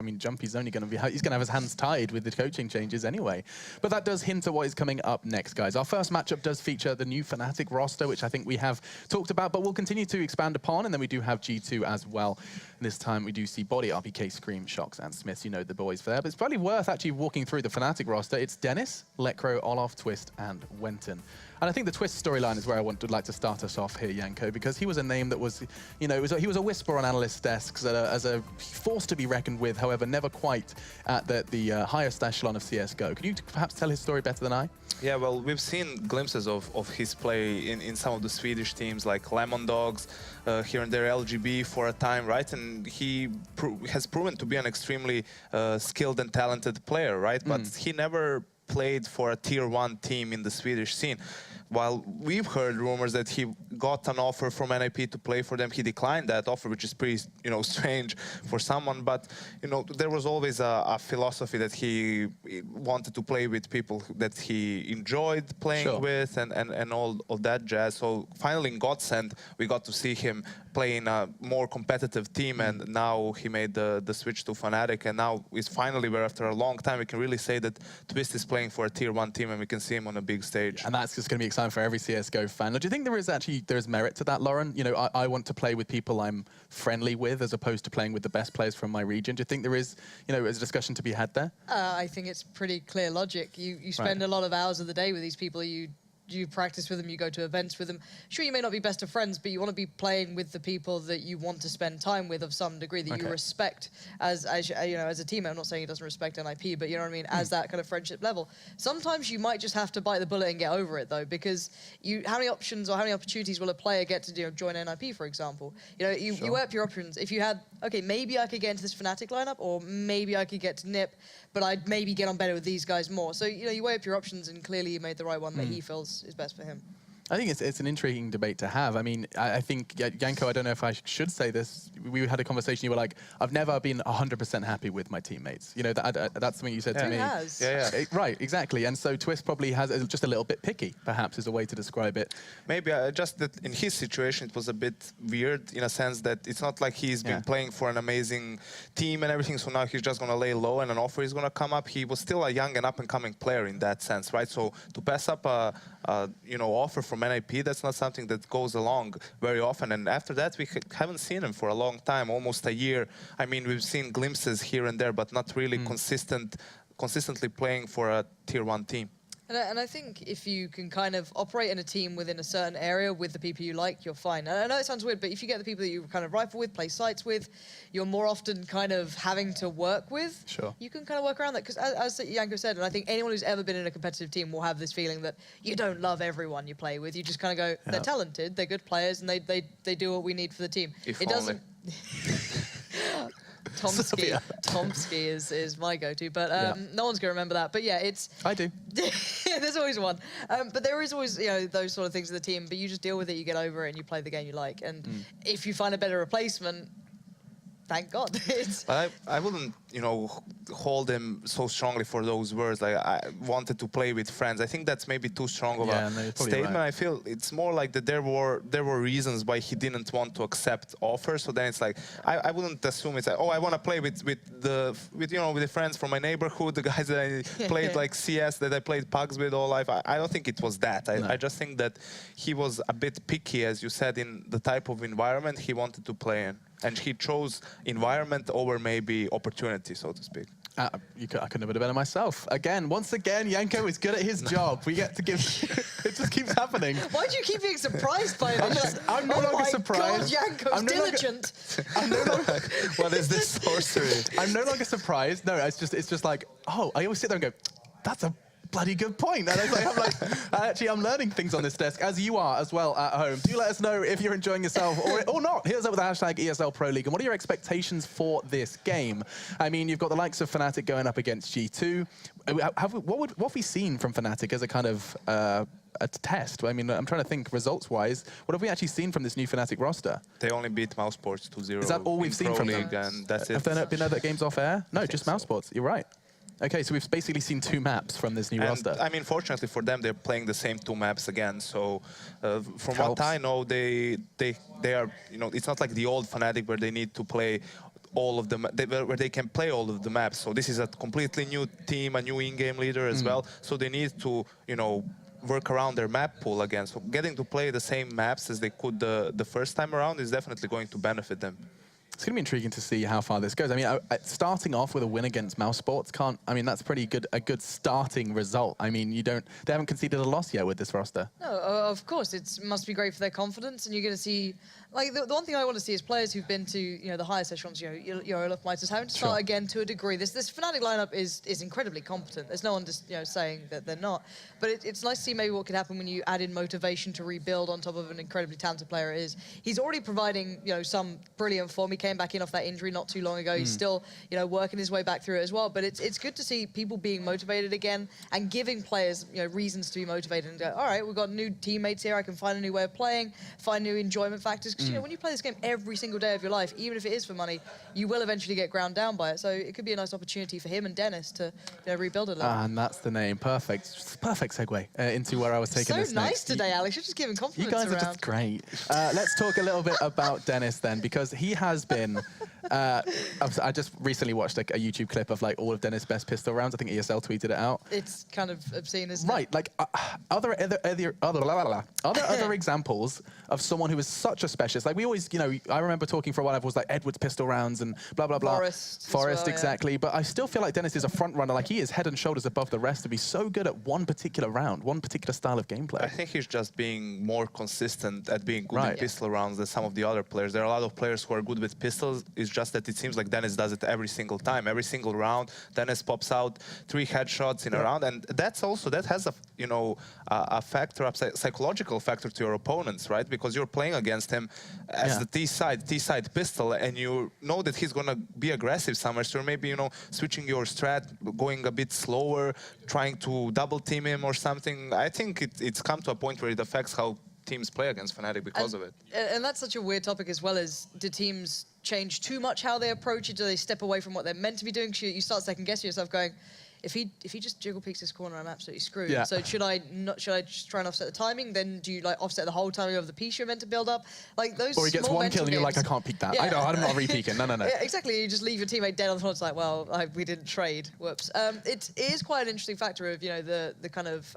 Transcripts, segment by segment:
I mean, Jumpy's only going to be, he's going to have his hands tied with the coaching changes anyway. But that does hint at what is coming up next, guys. Our first matchup does feature the new Fnatic roster, which I think we have talked about, but we'll continue to expand upon. And then we do have G2 as well. This time we do see Body, RPK, Scream, Shocks, and Smiths. You know the boys for there. But it's probably worth actually walking through the Fnatic roster. It's Dennis, Lekro, Olaf, Twist, and Wenton. And I think the Twist storyline is where I would like to start us off here, Yanko, because he was a name that was, you know, he was a whisper on analyst desks as a force to be reckoned with, however, never quite at the highest echelon of CSGO. Can you perhaps tell his story better than I? Yeah, well, we've seen glimpses of his play in some of the Swedish teams like Lemon Dogs, here and there LGB for a time, right? And he has proven to be an extremely skilled and talented player, right? But he never played for a tier 1 team in the Swedish scene. While we've heard rumors that he got an offer from NIP to play for them, he declined that offer, which is pretty, you know, strange for someone. But, you know, there was always a philosophy that he wanted to play with people that he enjoyed playing with and all of that jazz. So finally in Godsend, we got to see him play in a more competitive team, and now he made the switch to Fnatic, and now is finally where after a long time we can really say that Twist is playing for a tier 1 team and we can see him on a big stage. And that's just going to be exciting for every CSGO fan. Now, do you think there's merit to that, Lauren? You know, I want to play with people I'm friendly with as opposed to playing with the best players from my region. Do you think there is, you know, is a discussion to be had there? I think it's pretty clear logic. You spend a lot of hours of the day with these people. You practice with them, you go to events with them. Sure, you may not be best of friends, but you want to be playing with the people that you want to spend time with of some degree, that you respect as you know, as a teammate. I'm not saying he doesn't respect NIP, but you know what I mean, as that kind of friendship level. Sometimes you might just have to bite the bullet and get over it, though, because how many options or how many opportunities will a player get to join NIP, for example? You know, you weigh up your options. If you had, okay, maybe I could get into this Fnatic lineup, or maybe I could get to NIP, but I'd maybe get on better with these guys more. So, you know, you weigh up your options, and clearly you made the right one that he feels is best for him. I think it's an intriguing debate to have. I mean, I think, Yanko, I don't know if I should say this. We had a conversation, you were like, I've never been 100% happy with my teammates. You know, that's something you said to me. Has. Yeah. Right, exactly. And so Twist probably has just a little bit picky, perhaps, is a way to describe it. Maybe just that in his situation, it was a bit weird in a sense that it's not like he's been playing for an amazing team and everything, so now he's just going to lay low and an offer is going to come up. He was still a young and up-and-coming player in that sense, right? So to pass up a you know, offer from NIP, that's not something that goes along very often. And after that, we haven't seen him for a long time, almost a year. I mean, we've seen glimpses here and there, but not really consistently playing for a tier 1 team. And I think if you can kind of operate in a team within a certain area with the people you like, you're fine. And I know it sounds weird, but if you get the people that you kind of rifle with, play sites with, you're more often kind of having to work with, you can kind of work around that. Because as Yanko said, and I think anyone who's ever been in a competitive team will have this feeling that you don't love everyone you play with. You just kind of go, they're talented, they're good players, and they do what we need for the team. It doesn't... Tomsky is my go-to, but no one's going to remember that. But yeah, it's... I do. There's always one. But there is always, you know, those sort of things in the team, but you just deal with it, you get over it, and you play the game you like. And if you find a better replacement, thank God. I wouldn't, you know, hold him so strongly for those words. Like, I wanted to play with friends. I think that's maybe too strong of a statement. Right. I feel it's more like that there were reasons why he didn't want to accept offers. So then it's like I wouldn't assume it's like, oh, I want to play with the friends from my neighborhood, the guys that I played like CS, that I played pugs with all life. I don't think it was that. I just think that he was a bit picky, as you said, in the type of environment he wanted to play in. And he chose environment over maybe opportunity, so to speak. I couldn't have been better myself. Once again, Yanko is good at his job. We get to give... it just keeps happening. Why do you keep being surprised by it? I'm no longer surprised. God, Yanko's diligent. What is this sorcery? I'm no longer surprised. No, it's just like, oh, I always sit there and go, that's a bloody good point. And I'm learning things on this desk, as you are as well at home. Do let us know if you're enjoying yourself or not. Hit us up with the hashtag ESL Pro League. And what are your expectations for this game? I mean, you've got the likes of Fnatic going up against G2. What have we seen from Fnatic as a kind of a test? I mean, I'm trying to think results-wise. What have we actually seen from this new Fnatic roster? They only beat Mousesports 2-0. Is that all we've seen from them? And that's it. Have there been other games off air? No, just Mousesports. You're right. Okay, so we've basically seen 2 maps from this new roster. I mean, fortunately for them, they're playing the same 2 maps again. So, from what I know, they are, you know, it's not like the old Fnatic where they need to play all of them, where they can play all of the maps. So this is a completely new team, a new in-game leader as well. So they need to, you know, work around their map pool again. So getting to play the same maps as they could the first time around is definitely going to benefit them. It's going to be intriguing to see how far this goes. I mean, starting off with a win against Mouse Sports I mean, that's pretty good, a good starting result. I mean, they haven't conceded a loss yet with this roster. No, of course, it must be great for their confidence, and you're going to see, like, the one thing I want to see is players who've been to, you know, the highest echelons, you know, Euro Fighters, having to start again to a degree. This Fnatic lineup is incredibly competent. There's no one just, you know, saying that they're not. But it's nice to see maybe what could happen when you add in motivation to rebuild on top of an incredibly talented player it is. He's already providing, you know, some brilliant form. He came back in off that injury not too long ago. He's still, you know, working his way back through it as well. But it's good to see people being motivated again and giving players, you know, reasons to be motivated and go, all right, we've got new teammates here. I can find a new way of playing, find new enjoyment factors. Because, you know, when you play this game every single day of your life, even if it is for money, you will eventually get ground down by it. So it could be a nice opportunity for him and Dennis to, you know, rebuild a little. And that's the name. Perfect. Perfect segue into where I was taking this next. So nice today, Alex. You're just giving confidence You guys around. are just great. Let's talk a little bit about Dennis then, because he has been... I just recently watched like a YouTube clip of like all of Dennis' best pistol rounds. I think ESL tweeted it out. It's kind of obscene, isn't it? Right, like other examples of someone who is such a specialist. Like we always, you know, I remember talking for a while. I was like Edward's pistol rounds and blah blah blah. Forest, well, exactly. But I still feel like Dennis is a front runner. Like he is head and shoulders above the rest to be so good at one particular round, one particular style of gameplay. I think he's just being more consistent at being good in pistol rounds than some of the other players. There are a lot of players who are good with pistols. It's just that it seems like Dennis does it every single time, every single round. Dennis pops out 3 headshots in a round, and that has a, you know, a factor, a psychological factor to your opponents, right? Because you're playing against him as the T-side pistol, and you know that he's gonna be aggressive somewhere. So maybe, you know, switching your strat, going a bit slower, trying to double team him or something. I think it's come to a point where it affects how teams play against Fnatic because of it. And that's such a weird topic as well. As do teams change too much how they approach it? Do they step away from what they're meant to be doing? You start second guessing yourself, going, if he just jiggle peeks this corner, I'm absolutely screwed. Yeah. So should I just try and offset the timing? Then do you like offset the whole timing of the piece you're meant to build up? Like those. Or he gets one kill and you're like, I can't peek that. Yeah. I know, I'm not re-peeking. No. Yeah, exactly. You just leave your teammate dead on the floor. It's like, well, we didn't trade. Whoops. It is quite an interesting factor of, you know, the kind of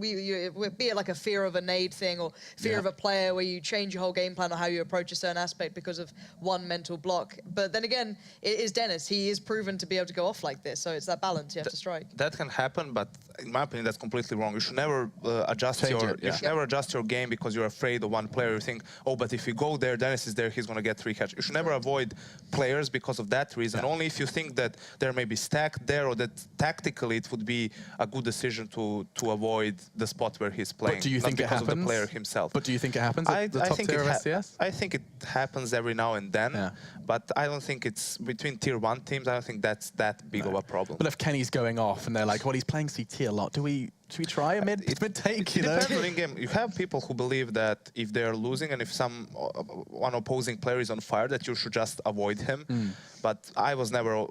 be it like a fear of a nade thing or fear of a player where you change your whole game plan or how you approach a certain aspect because of one mental block. But then again, it is Dennis. He is proven to be able to go off like this. So it's that balance you have to strike. That can happen, but in my opinion, that's completely wrong. You should never adjust your game because you're afraid of one player. You think, oh, but if you go there, Dennis is there, he's going to get 3 catch. You should never avoid players because of that reason. Only if you think that they're maybe stacked there or that tactically it would be a good decision to avoid the spot where he's playing. But do you think it happens? Because of the player himself. But do you think it happens at the top tier of SCS? I think it happens every now and then, but I don't think it's between tier 1 teams. I don't think that's that big of a problem. But if Kenny's going off and they're like, well, he's playing CT a lot, should we try a mid-take, you know? It depends on in-game. You have people who believe that if they're losing and if one opposing player is on fire, that you should just avoid him. But I was never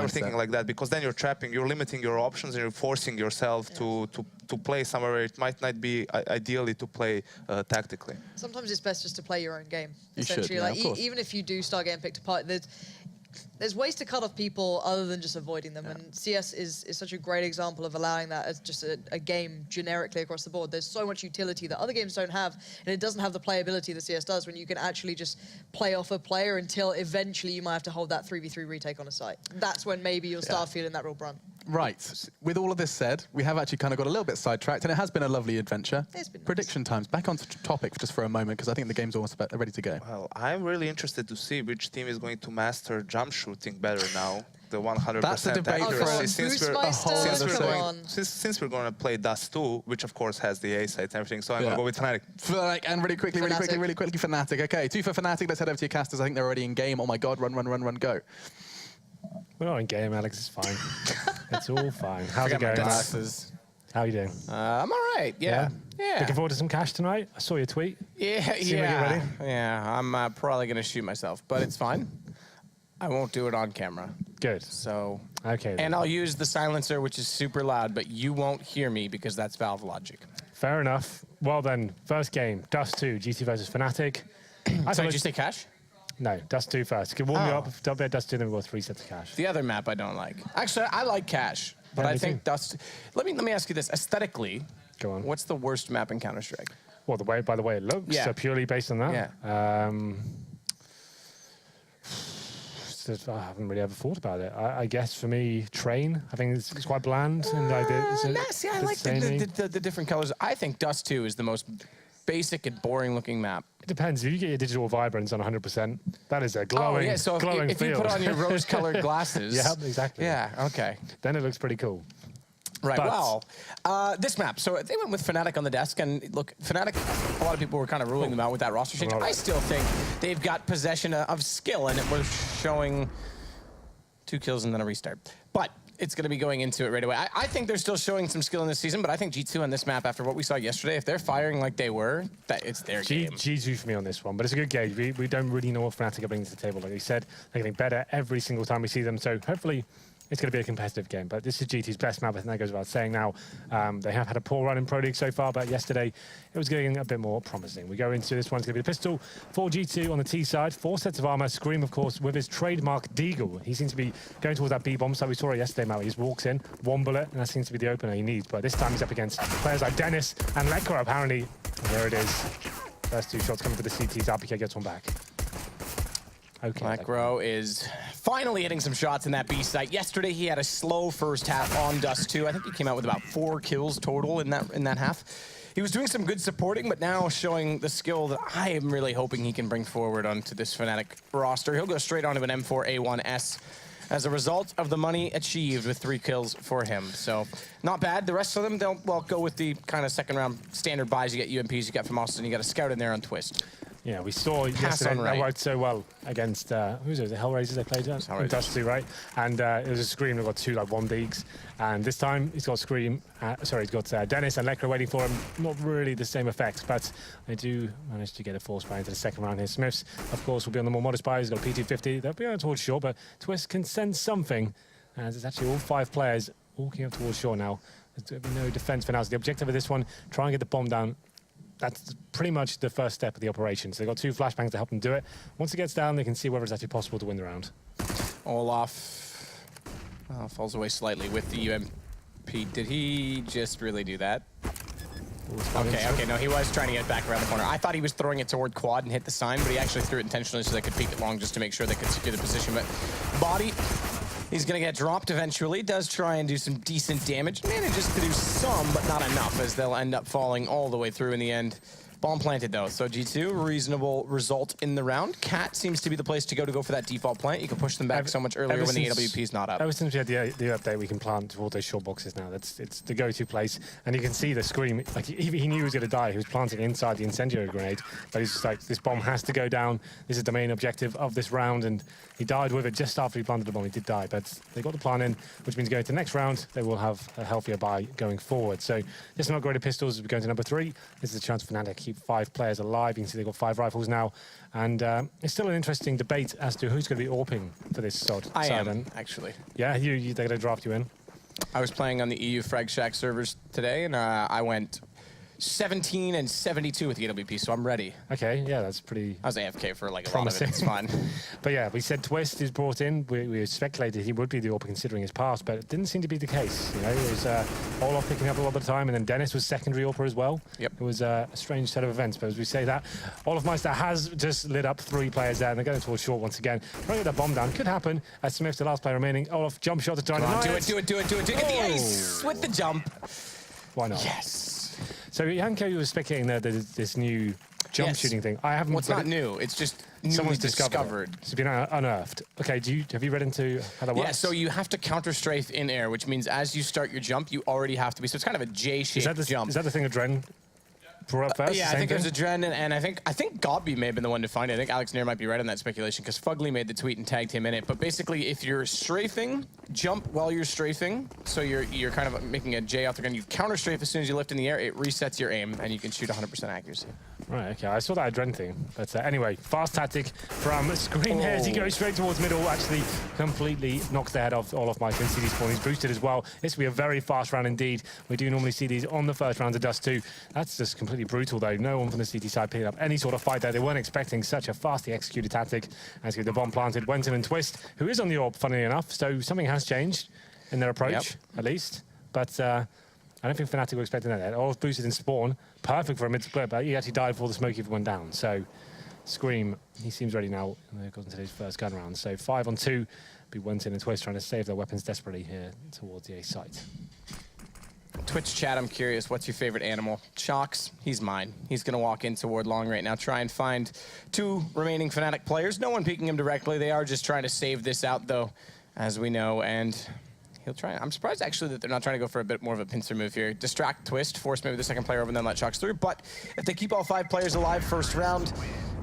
thinking like that, because then you're limiting your options and you're forcing yourself to play somewhere where it might not be ideally to play tactically. Sometimes it's best just to play your own game. You essentially, should, like even if you do start getting picked apart, there's ways to cut off people other than just avoiding them, and CS is such a great example of allowing that as just a game generically across the board. There's so much utility that other games don't have, and it doesn't have the playability that CS does, when you can actually just play off a player until eventually you might have to hold that 3v3 retake on a site. That's when maybe you'll start feeling that real brunt. Right. With all of this said, we have actually kind of got a little bit sidetracked, and it has been a lovely adventure. It's been nice. Prediction times. Back on topic just for a moment, because I think the game's almost ready to go. Well, I'm really interested to see which team is going to master jump shooting better now. The 100% That's a debate accuracy. Since we're going to play Dust2, which of course has the A sites and everything, so I'm going to go with Fnatic. And really quickly, Fnatic. Okay, 2 for Fnatic. Let's head over to your casters. I think they're already in game. Oh my God, run, go. We're not in game, Alex. It's fine. It's all fine. How's it going, Alex? How are you doing? I'm all right. Yeah. Looking forward to some cash tonight. I saw your tweet. Yeah. I'm probably gonna shoot myself, but it's fine. I won't do it on camera. Good. So. Okay. And I'll use the silencer, which is super loud, but you won't hear me because that's Valve logic. Fair enough. Well then, first game, Dust2, GT versus Fnatic. Sorry, did you say cash? No, Dust2 first. Can warm you up. Don't bet Dust2, then we'll go 3 sets of cash. The other map I don't like. Actually, I like Cash, but Yeah, I me think too. Dust. Let me ask you this: aesthetically, Go on. what's the worst map in Counter-Strike? Well, by the way it looks, Yeah. so purely based on that. Yeah. I haven't really ever thought about it. I guess for me, Train. I think it's quite bland. And I like the different colors. I think Dust2 is the most basic and boring-looking map. It depends. If you get your digital vibrance on 100%, that is a glowing, Oh yeah, so glowing if you field. put on your rose-colored glasses, Yeah, exactly. Yeah, okay. Then it looks pretty cool. Right, But- well, this map, so they went with Fnatic on the desk, and look, Fnatic, a lot of people were kind of ruling them out with that roster change. I still think they've got possession of skill, and it was showing 2 kills and then a restart. But it's going to be going into it right away. I think they're still showing some skill in this season, but I think G2 on this map, after what we saw yesterday, if they're firing like they were, it's their game. G2 for me on this one, but it's a good gauge. We don't really know what Fnatic are bringing to the table. Like you said, they're getting better every single time we see them, so hopefully it's going to be a competitive game. But this is G2's best map, I think that goes without saying now. They have had a poor run in Pro League so far, but yesterday it was getting a bit more promising. We go into this one, it's going to be the pistol for G2 on the T side. 4 sets of armor. Scream, of course, with his trademark Deagle. He seems to be going towards that B-bomb side. We saw it yesterday, Matt. He just walks in, 1 bullet, and that seems to be the opener he needs. But this time he's up against players like Dennis and Lekra, apparently. And there it is. First 2 shots coming for the CTs. RPK gets one back. Okay. Lekra is finally hitting some shots in that B site. Yesterday he had a slow first half on Dust2. I think he came out with about 4 kills total in that half. He was doing some good supporting, but now showing the skill that I am really hoping he can bring forward onto this Fnatic roster. He'll go straight onto an M4A1S as a result of the money achieved with 3 kills for him. So not bad. The rest of them, they'll go with the kind of second round standard buys. You get UMPs, you get from Austin, you got a scout in there on Twist. Yeah, we saw yesterday that worked so well against, who's it, the Hellraisers they played at? Dust2, right? And it was a Scream that got 2 like 1 bigs. And this time he's got Scream, he's got Dennis and Lekra waiting for him. Not really the same effect, but they do manage to get a force buy into the second round here. Smiths, of course, will be on the more modest buy. He's got a P250. They'll be on towards shore, but Twist can sense something. As it's actually all 5 players walking up towards shore now. There's going to be no defense for now. So the objective of this one, try and get the bomb down. That's pretty much the first step of the operation. So they've got 2 flashbangs to help them do it. Once it gets down, they can see whether it's actually possible to win the round. Olaf falls away slightly with the UMP. Did he just really do that? Okay, no, he was trying to get it back around the corner. I thought he was throwing it toward quad and hit the sign, but he actually threw it intentionally so they could peek it long just to make sure they could secure the position. But body, he's going to get dropped eventually. Does try and do some decent damage. Manages to do some, but not enough, as they'll end up falling all the way through in the end. Bomb planted, though, so G2, reasonable result in the round. Cat seems to be the place to go for that default plant. You can push them back so much earlier when the AWP's not up. Ever since we had the update, we can plant towards those short boxes now. It's the go-to place. And you can see the Scream, like he knew he was going to die. He was planting inside the incendiary grenade, but he's just like, this bomb has to go down. This is the main objective of this round, and he died with it just after he planted the bomb. He did die, but they got the plan in, which means going to the next round, they will have a healthier buy going forward. So this is not great at pistols. We're going to number 3. This is a chance for Fnatic to keep 5 players alive. You can see they've got 5 rifles now. And it's still an interesting debate as to who's going to be AWPing for this side. I am, actually. Yeah, they're going to draft you in. I was playing on the EU Frag Shack servers today, and I went 17 and 72 with the AWP, so I'm ready. Okay, yeah, that's pretty I was AFK for like a promising. lot of it. It's fine. But yeah, we said Twist is brought in. We speculated he would be the AWP considering his past, but it didn't seem to be the case. You know, it was Olaf picking up a lot of the time, and then Dennis was secondary AWPer as well. Yep. It was a strange set of events, but as we say that, Olaf Meister has just lit up 3 players there, and they're going towards short once again. Trying to get that bomb down. Could happen as Smith's the last player remaining. Olaf jump shot to try and Do it. Get the ace with the jump. Why not? Yes. So Yanko was speculating that there's this new jump shooting thing. I haven't. Well, it's not new. It's just Someone's discovered. It's been unearthed. Okay, have you read into how that works? Yeah, so you have to counter strafe in air, which means as you start your jump, you already have to be. So it's kind of a J-shaped jump. Is that the thing that Dren brought up first? Yeah, I think there's a Dren, and I think Godby may have been the one to find it. I think Alex Nair might be right on that speculation because Fugly made the tweet and tagged him in it. But basically, if you're strafing, jump while you're strafing. So you're kind of making a J off the gun. You counter strafe as soon as you lift in the air. It resets your aim, and you can shoot 100% accuracy. Right, okay, I saw that Adren thing. But anyway, fast tactic from Scream here as he goes straight towards middle, actually completely knocks the head off all of my CD spawn. He's boosted as well. This will be a very fast round indeed. We do normally see these on the first round of Dust2. That's just completely brutal though. No one from the CT side picking up any sort of fight there. They weren't expecting such a fastly executed tactic. As the bomb planted, went in and Twist, who is on the orb, funnily enough. So something has changed in their approach, at least. But I don't think Fnatic were expecting that. All boosted in spawn, perfect for a mid-split, but he actually died before the smoke even went down. So Scream, he seems ready now. They've gotten to his first gun round. So 5-on-2, be Wenton and Twist trying to save their weapons desperately here towards the A site. Twitch chat, I'm curious, what's your favorite animal? Shocks, he's mine. He's going to walk in toward long right now, try and find 2 remaining Fnatic players. No one peeking him directly. They are just trying to save this out, though, as we know, and he'll try. I'm surprised, actually, that they're not trying to go for a bit more of a pincer move here. Distract Twist, force maybe the second player over, and then let Shocks through. But if they keep all 5 players alive first round,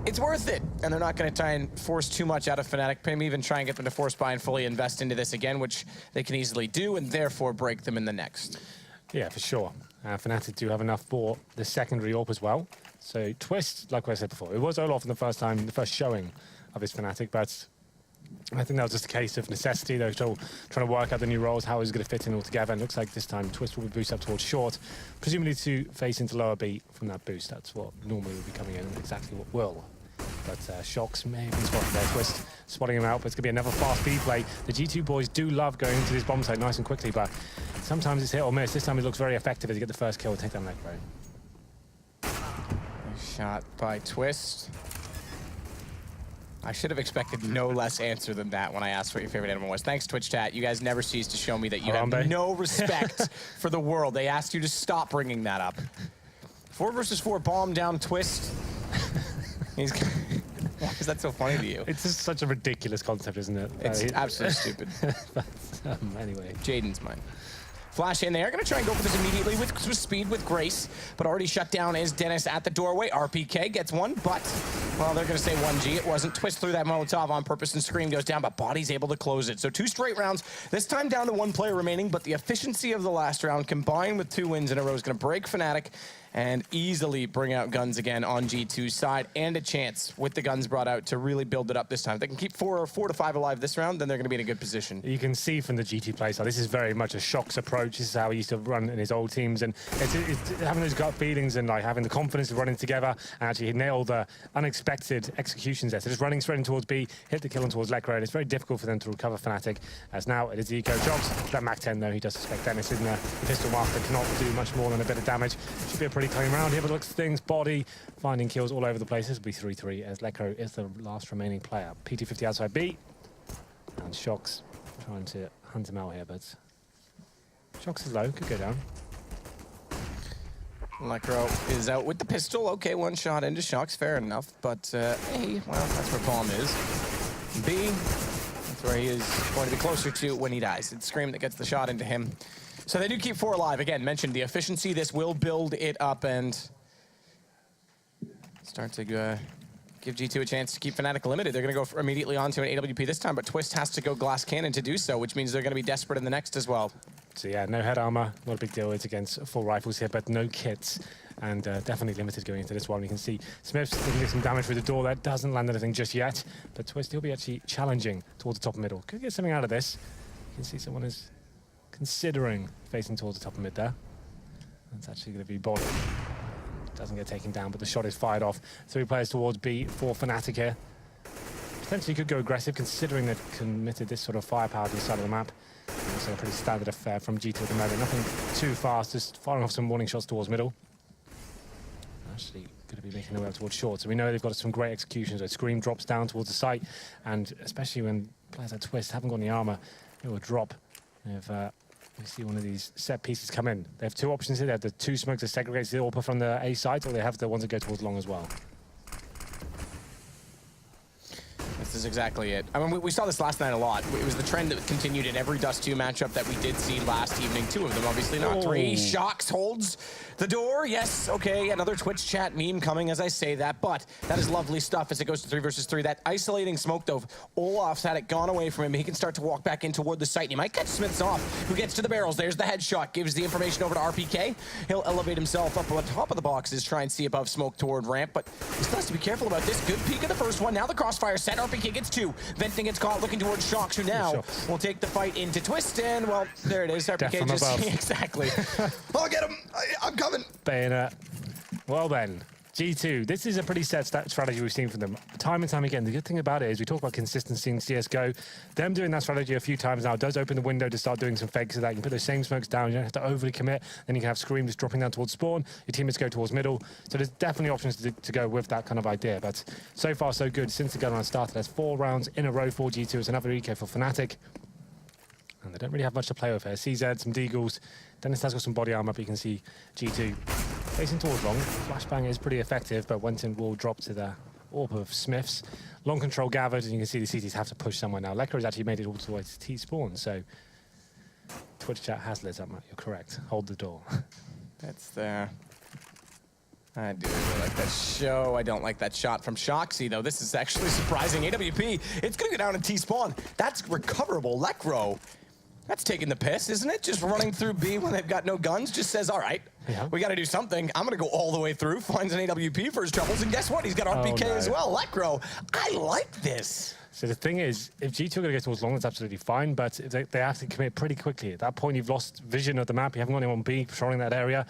it's worth it. And they're not going to try and force too much out of Fnatic. Maybe even try and get them to force buy and fully invest into this again, which they can easily do, and therefore break them in the next. Yeah, for sure. Fnatic do have enough for the secondary AWP as well. So Twist, like I said before, it was Olaf in the first first showing of his Fnatic, but I think that was just a case of necessity. They were still trying to work out the new roles, how he's going to fit in all together. And it looks like this time Twist will be boosted up towards short, presumably to face into lower B from that boost. That's what normally would be coming in, exactly what will. But Shocks may have been spotted there. Twist spotting him out, but it's going to be another fast B play. The G2 boys do love going into this bomb site nice and quickly, but sometimes it's hit or miss. This time it looks very effective as you get the first kill, take down Necro. Shot by Twist. I should have expected no less answer than that when I asked what your favorite animal was. Thanks, Twitch chat. You guys never cease to show me that you have no respect for the world. They asked you to stop bringing that up. 4 versus 4 bomb down Twist. Why is that so funny to you? It's just such a ridiculous concept, isn't it? It's absolutely stupid. But, anyway. Jaden's mine. Flash in there, gonna try and go for this immediately with speed, with grace, but already shut down is Dennis at the doorway. RPK gets one, but, well, they're gonna say 1G. It wasn't. Twist through that Molotov on purpose and Scream goes down, but Body's able to close it. So 2 straight rounds, this time down to 1 player remaining, but the efficiency of the last round combined with 2 wins in a row is gonna break Fnatic and easily bring out guns again on G2's side, and a chance with the guns brought out to really build it up this time. If they can keep 4 to 5 alive this round, then they're going to be in a good position. You can see from the GT play side, this is very much a Shocks approach. This is how he used to run in his old teams, and it's having those gut feelings and like having the confidence of running together and actually nail the unexpected executions there. So just running straight in towards B, hit the kill in towards Lekro, and it's very difficult for them to recover Fnatic. As now it is Eco Shocks. That Mac 10 though, he does suspect Dennis in there. The Pistol Master cannot do much more than a bit of damage. Should be a pretty clean round here, but looks things, Body finding kills all over the place. This will be 3-3 as Lekro is the last remaining player. PT50 outside B, and Shocks trying to hunt him out here, but Shocks is low, could go down. Lekro is out with the pistol. Okay, 1 shot into Shocks, fair enough, but hey, well, that's where Bomb is. B, that's where he is going to be closer to when he dies. It's Scream that gets the shot into him. So they do keep 4 alive. Again, mentioned the efficiency. This will build it up and start to give G2 a chance to keep Fnatic limited. They're going to go immediately onto an AWP this time, but Twist has to go glass cannon to do so, which means they're going to be desperate in the next as well. So yeah, no head armor, not a big deal. It's against full rifles here, but no kits, and definitely limited going into this one. You can see Smith's looking to get some damage through the door. That doesn't land anything just yet, but Twist, he'll be actually challenging towards the top and middle. Could get something out of this. You can see someone is considering facing towards the top and mid there. That's actually going to be Body. Doesn't get taken down, but the shot is fired off. 3 players towards B for Fnatic here. Potentially could go aggressive, considering they've committed this sort of firepower to the side of the map. It's a pretty standard affair from G2 at the moment. Nothing too fast, just firing off some warning shots towards middle. Actually going to be making their way up towards short. So we know they've got some great executions. So Scream drops down towards the site, and especially when players like Twist haven't got any armor, it will drop. If we see one of these set pieces come in. They have 2 options here. They have the 2 smokes that segregate the AWP from the A side, or they have the ones that go towards long as well. This is exactly it. I mean, we saw this last night a lot. It was the trend that continued in every Dust2 matchup that we did see last evening. 2 of them, obviously, not 3. Shox holds the door. Yes, okay, another Twitch chat meme coming as I say that, but that is lovely stuff as it goes to 3 versus 3. That isolating smoke, though, Olaf's had it gone away from him. He can start to walk back in toward the site. He might catch Smiths off, who gets to the barrels. There's the headshot, gives the information over to RPK. He'll elevate himself up on top of the boxes, try and see above smoke toward ramp, but he still has to be careful about this. Good peek of the first one. Now the crossfire set. RPK gets 2. Venting gets caught looking towards Shox, who now will take the fight into Twist, and well, there it is. RPK just exactly. I'll get him. I'm coming. Bayonet. Well then, G2, this is a pretty set strategy we've seen from them time and time again. The good thing about it is we talk about consistency in CSGO. Them doing that strategy a few times now does open the window to start doing some fakes of that. You can put those same smokes down. You don't have to overly commit. Then you can have Scream just dropping down towards spawn. Your teammates go towards middle. So there's definitely options to go with that kind of idea. But so far, so good. Since the gun round started, there's 4 rounds in a row for G2. It's another EK for Fnatic. And they don't really have much to play with here. CZ, some Deagles. Dennis has got some body armor, but you can see G2 facing towards long. Flashbang is pretty effective, but Wenton will drop to the AWP of Smiths. Long control gathered, and you can see the CTs have to push somewhere now. Lekr has actually made it all the way to T-spawn, so Twitch chat has lit up, Matt. You're correct. Hold the door. That's there. I do really like that show. I don't like that shot from Shoxy, though. This is actually surprising. AWP, it's going to go down in T-spawn. That's recoverable. Lekr, that's taking the piss, isn't it? Just running through B when they've got no guns, just says, all right, we got to do something. I'm going to go all the way through, finds an AWP for his troubles, and guess what? He's got RPK as well. Lekr, I like this. So the thing is, if G2 are going to go towards long, that's absolutely fine, but they have to commit pretty quickly. At that point, you've lost vision of the map. You haven't got anyone on B patrolling that area.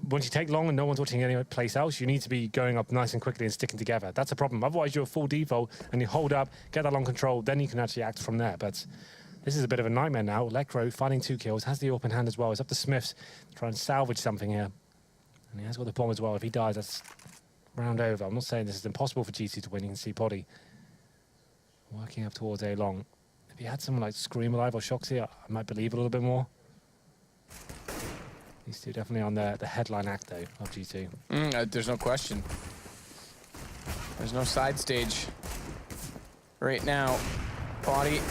Once you take long and no one's watching any place else, you need to be going up nice and quickly and sticking together. That's a problem. Otherwise, you're full default and you hold up, get that long control, then you can actually act from there. But this is a bit of a nightmare now. Lekr finding 2 kills, has the open hand as well. It's up to Smiths to try and salvage something here. And he has got the bomb as well. If he dies, that's round over. I'm not saying this is impossible for G2 to win. You can see Poddy working up towards A long. If he had someone like Scream Alive or Shoxy, I might believe a little bit more. These two definitely on the headline act, though, of G2. There's no question. There's no side stage right now. Poddy,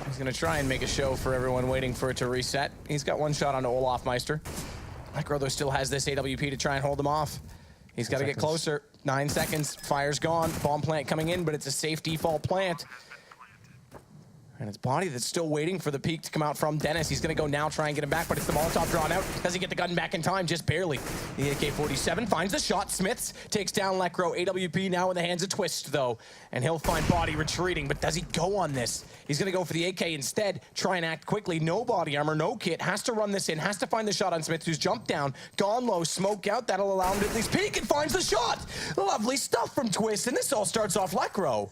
he's going to try and make a show for everyone waiting for it to reset. He's got 1 shot onto Olaf Meister. Lekr, though, still has this AWP to try and hold him off. He's got to get closer. 9 seconds. Fire's gone. Bomb plant coming in, but it's a safe default plant. And it's Poddy that's still waiting for the peak to come out from Dennis. He's going to go now, try and get him back, but it's the Molotov drawn out. Does he get the gun back in time? Just barely. The AK-47 finds the shot. Smiths takes down Lekr. AWP now in the hands of Twist, though. And he'll find Poddy retreating, but does he go on this? He's going to go for the AK instead, try and act quickly. No body armor, no kit. Has to run this in, has to find the shot on Smiths, who's jumped down, gone low, smoke out. That'll allow him to at least peek and finds the shot. Lovely stuff from Twist, and this all starts off Lekr.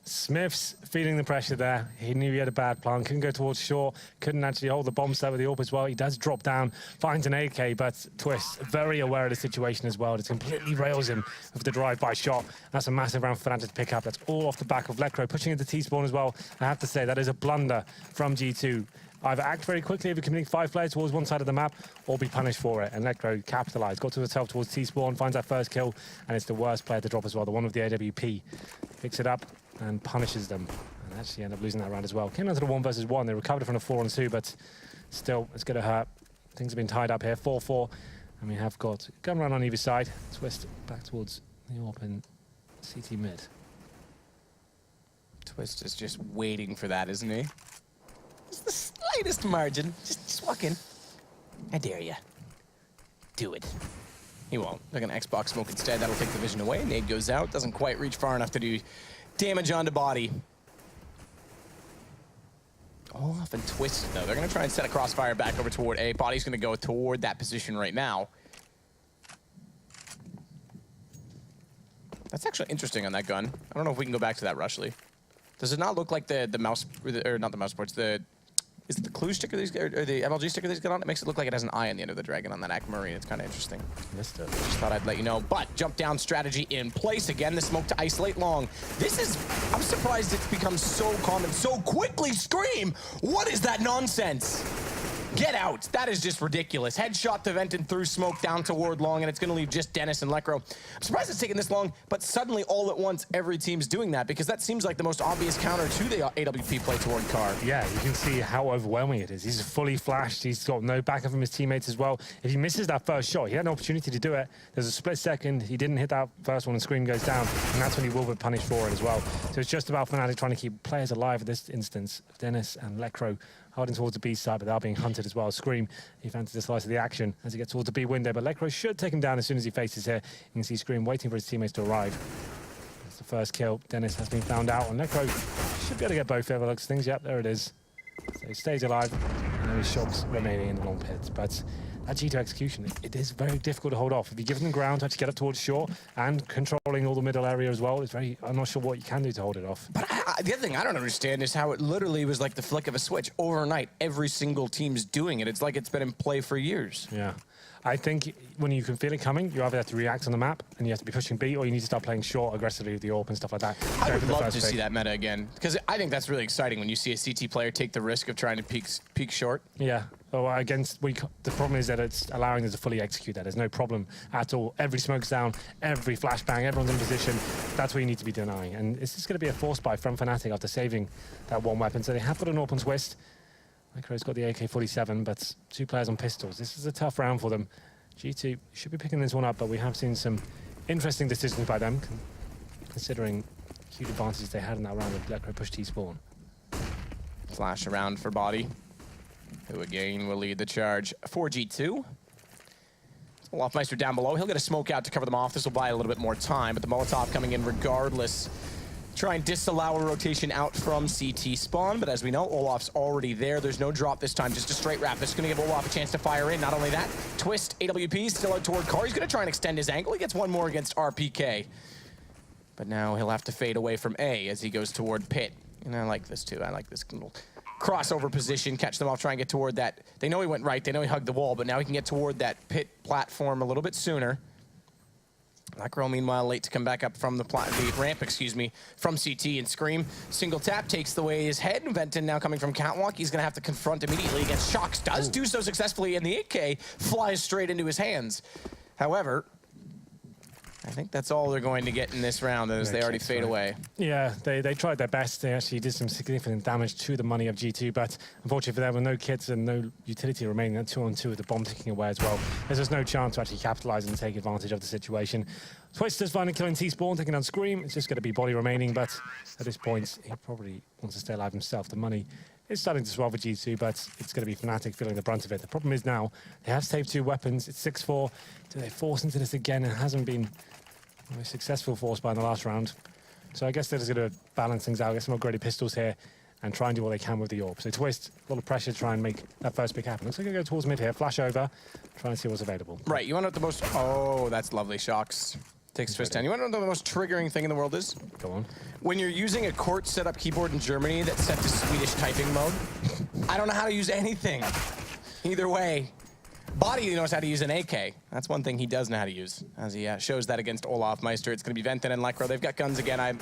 Smiths feeling the pressure there. He knew he had a bad plan. Couldn't go towards short. Couldn't actually hold the bomb set with the AWP as well. He does drop down, finds an AK, but Twist very aware of the situation as well. It completely rails him with the drive-by shot. That's a massive round for Fnatic to pick up. That's all off the back of Lekr pushing into T-spawn as well. I have to say that is a blunder from G2. Either act very quickly if you're committing 5 players towards one side of the map, or be punished for it. And Lekr capitalized, got to himself towards T-spawn, finds that first kill, and it's the worst player to drop as well, the one with the AWP. Picks it up and punishes them. And actually end up losing that round as well. Came down to the 1 versus 1. They recovered from a 4-on-2, but still, it's going to hurt. Things have been tied up here, 4-4. And we have got gun run on either side. Twist back towards the open CT mid. Twist is just waiting for that, isn't he? Just the slightest margin. Just walk in. I dare you. Do it. He won't. They're going to Xbox smoke instead. That'll take the vision away. Nade goes out. Doesn't quite reach far enough to do damage onto Body. Olaf and Twist, though. They're going to try and set a crossfire back over toward A. Body's going to go toward that position right now. That's actually interesting on that gun. I don't know if we can go back to that Rushly. Does it not look like the mouse, or not the mouse ports, is it the clue sticker that he's got, or the MLG sticker that he's got on? It makes it look like it has an eye on the end of the dragon on that Aquamarine. It's kind of interesting. Just thought I'd let you know. But jump down strategy in place again. The smoke to isolate long. This is, I'm surprised it's become so common so quickly. Scream! What is that nonsense? Get out! That is just ridiculous. Headshot to Venton through smoke down toward long, and it's going to leave just Dennis and Lekro. I'm surprised it's taken this long, but suddenly all at once every team's doing that, because that seems like the most obvious counter to the AWP play toward Car. Yeah, you can see how overwhelming it is. He's fully flashed. He's got no backup from his teammates as well. If he misses that first shot, he had an opportunity to do it. There's a split second. He didn't hit that first one, and Scream goes down, and that's when he will be punished for it as well. So it's just about Fnatic trying to keep players alive in this instance. Dennis and Lekro harding towards the B side, but they are being hunted as well. Scream, he fancies the slice of the action as he gets towards the B window, but Lekro should take him down as soon as he faces here. You can see Scream waiting for his teammates to arrive. That's the first kill. Dennis has been found out, and Lekro should be able to get both over looks things. Yep, there it is. So he stays alive, and his shots remaining in the long pit. But that G2 execution, it is very difficult to hold off. If you give them ground to actually get up towards shore and controlling all the middle area as well, it's very, I'm not sure what you can do to hold it off. But the other thing I don't understand is how it literally was like the flick of a switch. Overnight, every single team's doing it. It's like it's been in play for years. Yeah. I think when you can feel it coming, you either have to react on the map and you have to be pushing B, or you need to start playing short aggressively with the AWP and stuff like that. I would love to see that meta again, because I think that's really exciting when you see a CT player take the risk of trying to peek short. Yeah. Well, against the problem is that it's allowing them to fully execute that. There's no problem at all. Every smoke's down, every flashbang, everyone's in position. That's what you need to be denying. And this is going to be a force buy from Fnatic after saving that one weapon. So they have got an AWP and twist. Lekro's got the AK-47, but 2 players on pistols. This is a tough round for them. G2 should be picking this one up, but we have seen some interesting decisions by them, considering huge advantages they had in that round with Lekro push T-spawn. Flash around for Body, who again will lead the charge for G2. Olafmeister down below. He'll get a smoke out to cover them off. This will buy a little bit more time, but the Molotov coming in regardless. Try and disallow a rotation out from CT spawn, but as we know, Olaf's already there. There's no drop this time, just a straight wrap. This is going to give Olaf a chance to fire in. Not only that, Twist, AWP, still out toward Car. He's going to try and extend his angle. He gets one more against RPK. But now he'll have to fade away from A as he goes toward Pit. And I like this too. I like this little crossover position, catch them off, try and get toward that. They know he went right, they know he hugged the wall, but now he can get toward that Pit platform a little bit sooner. Lekro, meanwhile, late to come back up from the ramp, excuse me, from CT, and Scream. Single tap takes away his head. Venton now coming from Catwalk. He's going to have to confront immediately against Shocks. Does do so successfully, and the AK flies straight into his hands. However, I think that's all they're going to get in this round, as they already fade away. Yeah, they tried their best. They actually did some significant damage to the money of G2, but unfortunately for them, with no kits and no utility remaining, at 2-on-2 with the bomb ticking away as well, there's just no chance to actually capitalize and take advantage of the situation. Twist does find a killing T-spawn, taking down Scream. It's just going to be Body remaining, but at this point, he probably wants to stay alive himself. The money is starting to swell for G2, but it's going to be Fnatic feeling the brunt of it. The problem is now, they have saved 2 weapons. It's 6-4. Do they force into this again? It hasn't been a successful force by in the last round. So I guess they're just going to balance things out, get some upgraded pistols here, and try and do what they can with the AWP. So Twist, a lot of pressure to try and make that first pick happen. Looks like they're going to go towards mid here, flash over, try and see what's available. Right, you want to know what the most... Oh, that's lovely. Shocks. Takes Twist down. You want to know what the most triggering thing in the world is? Go on. When you're using a court setup keyboard in Germany that's set to Swedish typing mode, I don't know how to use anything. Either way. Body knows how to use an AK. That's one thing he does know how to use, as he shows that against Olafmeister. It's going to be Venton and Lekro. They've got guns again. I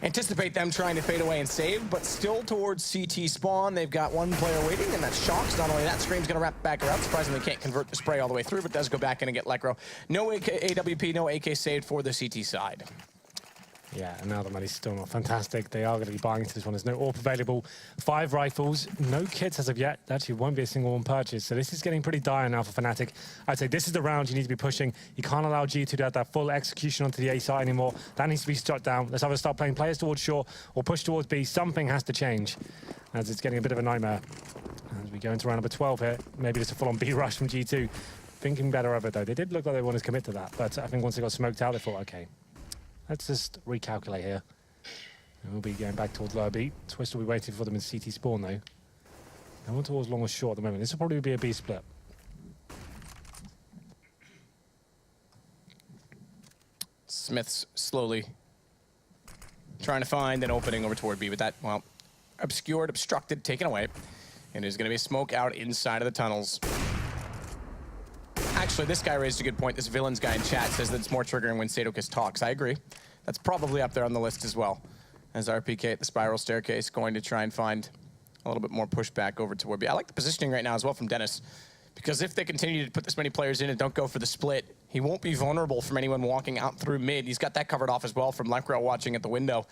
anticipate them trying to fade away and save, but still towards CT spawn. They've got one player waiting, and that's Shocks. Not only that, Scream's going to wrap back around. Surprisingly, can't convert the spray all the way through, but does go back in and get Lekro. No AK, AWP, no AK saved for the CT side. Yeah, and now the money's still not fantastic. They are going to be buying into this one. There's no AWP available. 5 rifles, no kits as of yet. There actually won't be a single one purchased. So this is getting pretty dire now for Fnatic. I'd say this is the round you need to be pushing. You can't allow G2 to have that full execution onto the A side anymore. That needs to be shut down. Let's either start playing players towards shore or push towards B. Something has to change, as it's getting a bit of a nightmare. As we go into round number 12 here, maybe just a full-on B rush from G2. Thinking better of it, though. They did look like they wanted to commit to that, but I think once they got smoked out, they thought, okay, let's just recalculate here. And we'll be going back towards lower B. Twist will be waiting for them in CT spawn, though. No one towards long or short at the moment. This will probably be a B split. Smith's slowly trying to find an opening over toward B, but that, well, obscured, obstructed, taken away. And there's going to be a smoke out inside of the tunnels. Actually, this guy raised a good point. This Villains guy in chat says that it's more triggering when Sadokist talks. I agree. That's probably up there on the list as well. As RPK at the spiral staircase going to try and find a little bit more pushback over toward B. I like the positioning right now as well from Dennis, because if they continue to put this many players in and don't go for the split, he won't be vulnerable from anyone walking out through mid. He's got that covered off as well from Lecro watching at the window.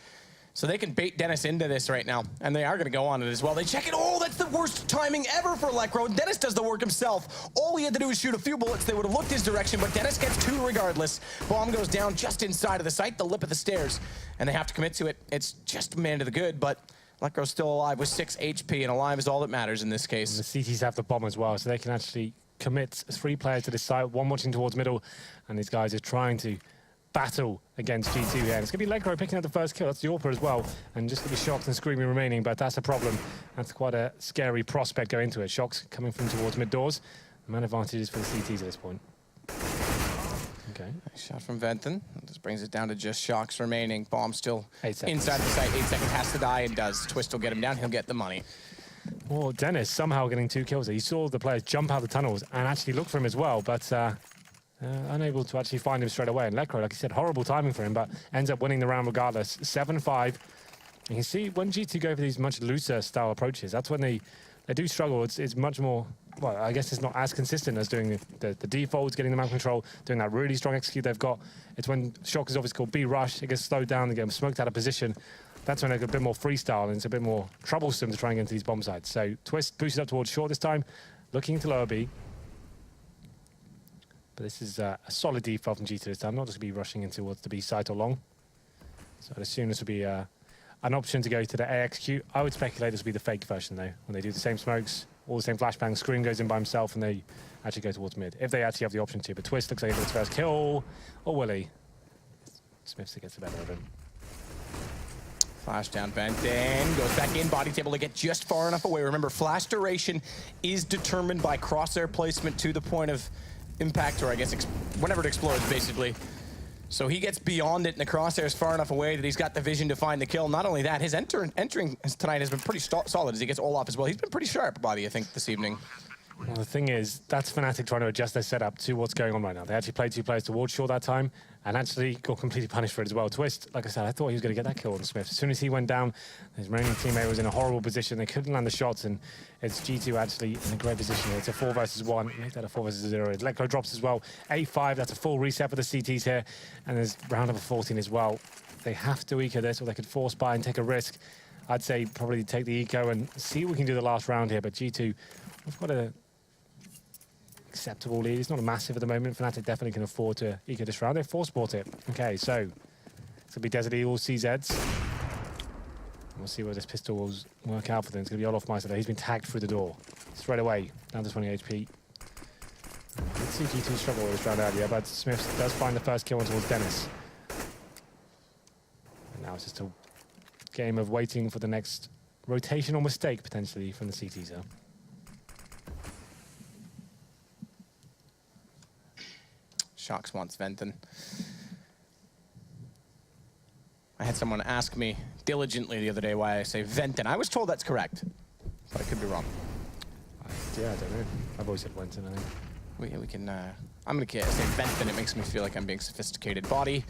So they can bait Dennis into this right now, and they are going to go on it as well. They check it. Oh, that's the worst timing ever for Lecro. Dennis does the work himself. All he had to do was shoot a few bullets. They would have looked his direction, but Dennis gets 2 regardless. Bomb goes down just inside of the site, the lip of the stairs, and they have to commit to it. It's just a man to the good, but Lecro's still alive with 6 HP, and alive is all that matters in this case. And the CTs have the bomb as well, so they can actually commit 3 players to this site, 1 watching towards middle, and these guys are trying to battle against G2 here. And it's going to be Lecro picking up the first kill. That's the AWPer as well. And just going to be Shox and Screaming remaining, but that's a problem. That's quite a scary prospect going into it. Shox coming from towards mid doors. The man advantage is for the CTs at this point. Okay. Nice shot from Venton. This brings it down to just Shox remaining. Bomb still 8 seconds. Inside the site. 8 seconds, has to die and does. Twist will get him down. He'll get the money. Well, Dennis somehow getting 2 kills there. He saw the players jump out the tunnels and actually look for him as well, but unable to actually find him straight away. And Lecro, like I said, horrible timing for him, but ends up winning the round regardless. 7-5. You can see when G2 go for these much looser style approaches, that's when they do struggle. It's much more, well, I guess it's not as consistent as doing the defaults, getting them out of control, doing that really strong execute they've got. It's when Shock is obviously called B-Rush, it gets slowed down, they get them smoked out of position. That's when they get a bit more freestyle, and it's a bit more troublesome to try and get into these bomb sites. So Twist boosted up towards short this time, looking to lower B. But this is a solid default from G2 this time, not just be rushing in towards the B site or long. So I'd assume this would be an option to go to the AXQ. I would speculate this would be the fake version though, when they do the same smokes, all the same flashbangs, Scream goes in by himself and they actually go towards mid, if they actually have the option to. But Twist looks like he gets first kill, or will he? Smiths gets the better of him. Flash down, Venton, goes back in, body table to get just far enough away. Remember, flash duration is determined by crosshair placement to the point of impact, or I guess whenever it explodes, basically. So he gets beyond it, and the crosshairs far enough away that he's got the vision to find the kill. Not only that, his entering tonight has been pretty solid as he gets Olaf as well. He's been pretty sharp, Bobby, I think, this evening. Well, the thing is, that's Fnatic trying to adjust their setup to what's going on right now. They actually played 2 players towards shore that time and actually got completely punished for it as well. Twist, like I said, I thought he was going to get that kill on Smith. As soon as he went down, his remaining teammate was in a horrible position. They couldn't land the shots, and it's G2 actually in a great position here. It's a 4 versus 1. Make that a 4 versus 0. Lecro drops as well. 8-5, that's a full reset for the CTs here. And there's round number 14 as well. They have to eco this, or they could force buy and take a risk. I'd say probably take the eco and see what we can do the last round here. But G2, we've got a acceptable lead. It's not a massive at the moment. Fnatic definitely can afford to eco this round. They force bought it. Okay, so it's going to be Desert Eagles, CZs. We'll see where this pistol will work out for them. It's going to be Olaf Meister there. He's been tagged through the door straight away, down to 20 HP. Let's see G2 struggle with this round earlier, but Smith does find the first kill towards Dennis. And now it's just a game of waiting for the next rotational mistake, potentially, from the CTs here. Shox wants Venton. I had someone ask me diligently the other day why I say Venton. I was told that's correct, but I could be wrong. Yeah, I don't know. I've always said Venton, I think. We can, I'm gonna say Venton. It makes me feel like I'm being sophisticated. Body,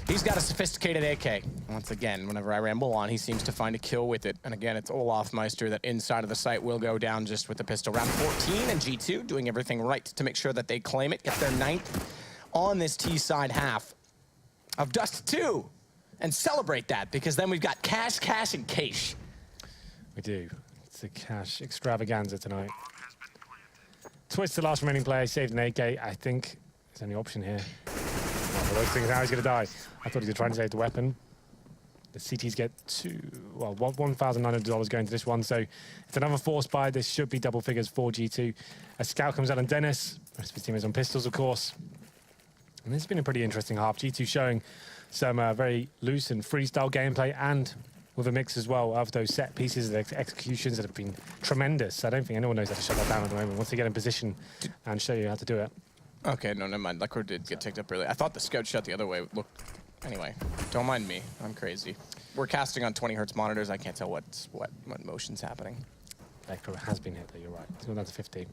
he's got a sophisticated AK. Once again, whenever I ramble on, he seems to find a kill with it. And again, it's Olaf Meister that inside of the site will go down just with the pistol. Round 14, and G2 doing everything right to make sure that they claim it, get their 9th on this T-side half of Dust2, and celebrate that, because then we've got cash, and cash. We do. It's a cash extravaganza tonight. Twist, the last remaining player, saved an AK. I think it's the only option here. One of those things, now he's going to die. I thought he was trying to save the weapon. The CTs get $1,900 going to this one, so it's another force buy. This should be double figures for G2. A scout comes out on Dennis. The rest of his team is on pistols, of course. And this has been a pretty interesting half. G2 showing some very loose and freestyle gameplay, and with a mix as well of those set pieces and executions that have been tremendous. I don't think anyone knows how to shut that down at the moment once they get in position and show you how to do it. Okay, no, never mind. Lecro did get ticked up early. I thought the scout shut the other way. Look, anyway, don't mind me. I'm crazy. We're casting on 20 hertz monitors. I can't tell what motion's happening. Lecro has been hit, though, you're right. It's gone down to 15.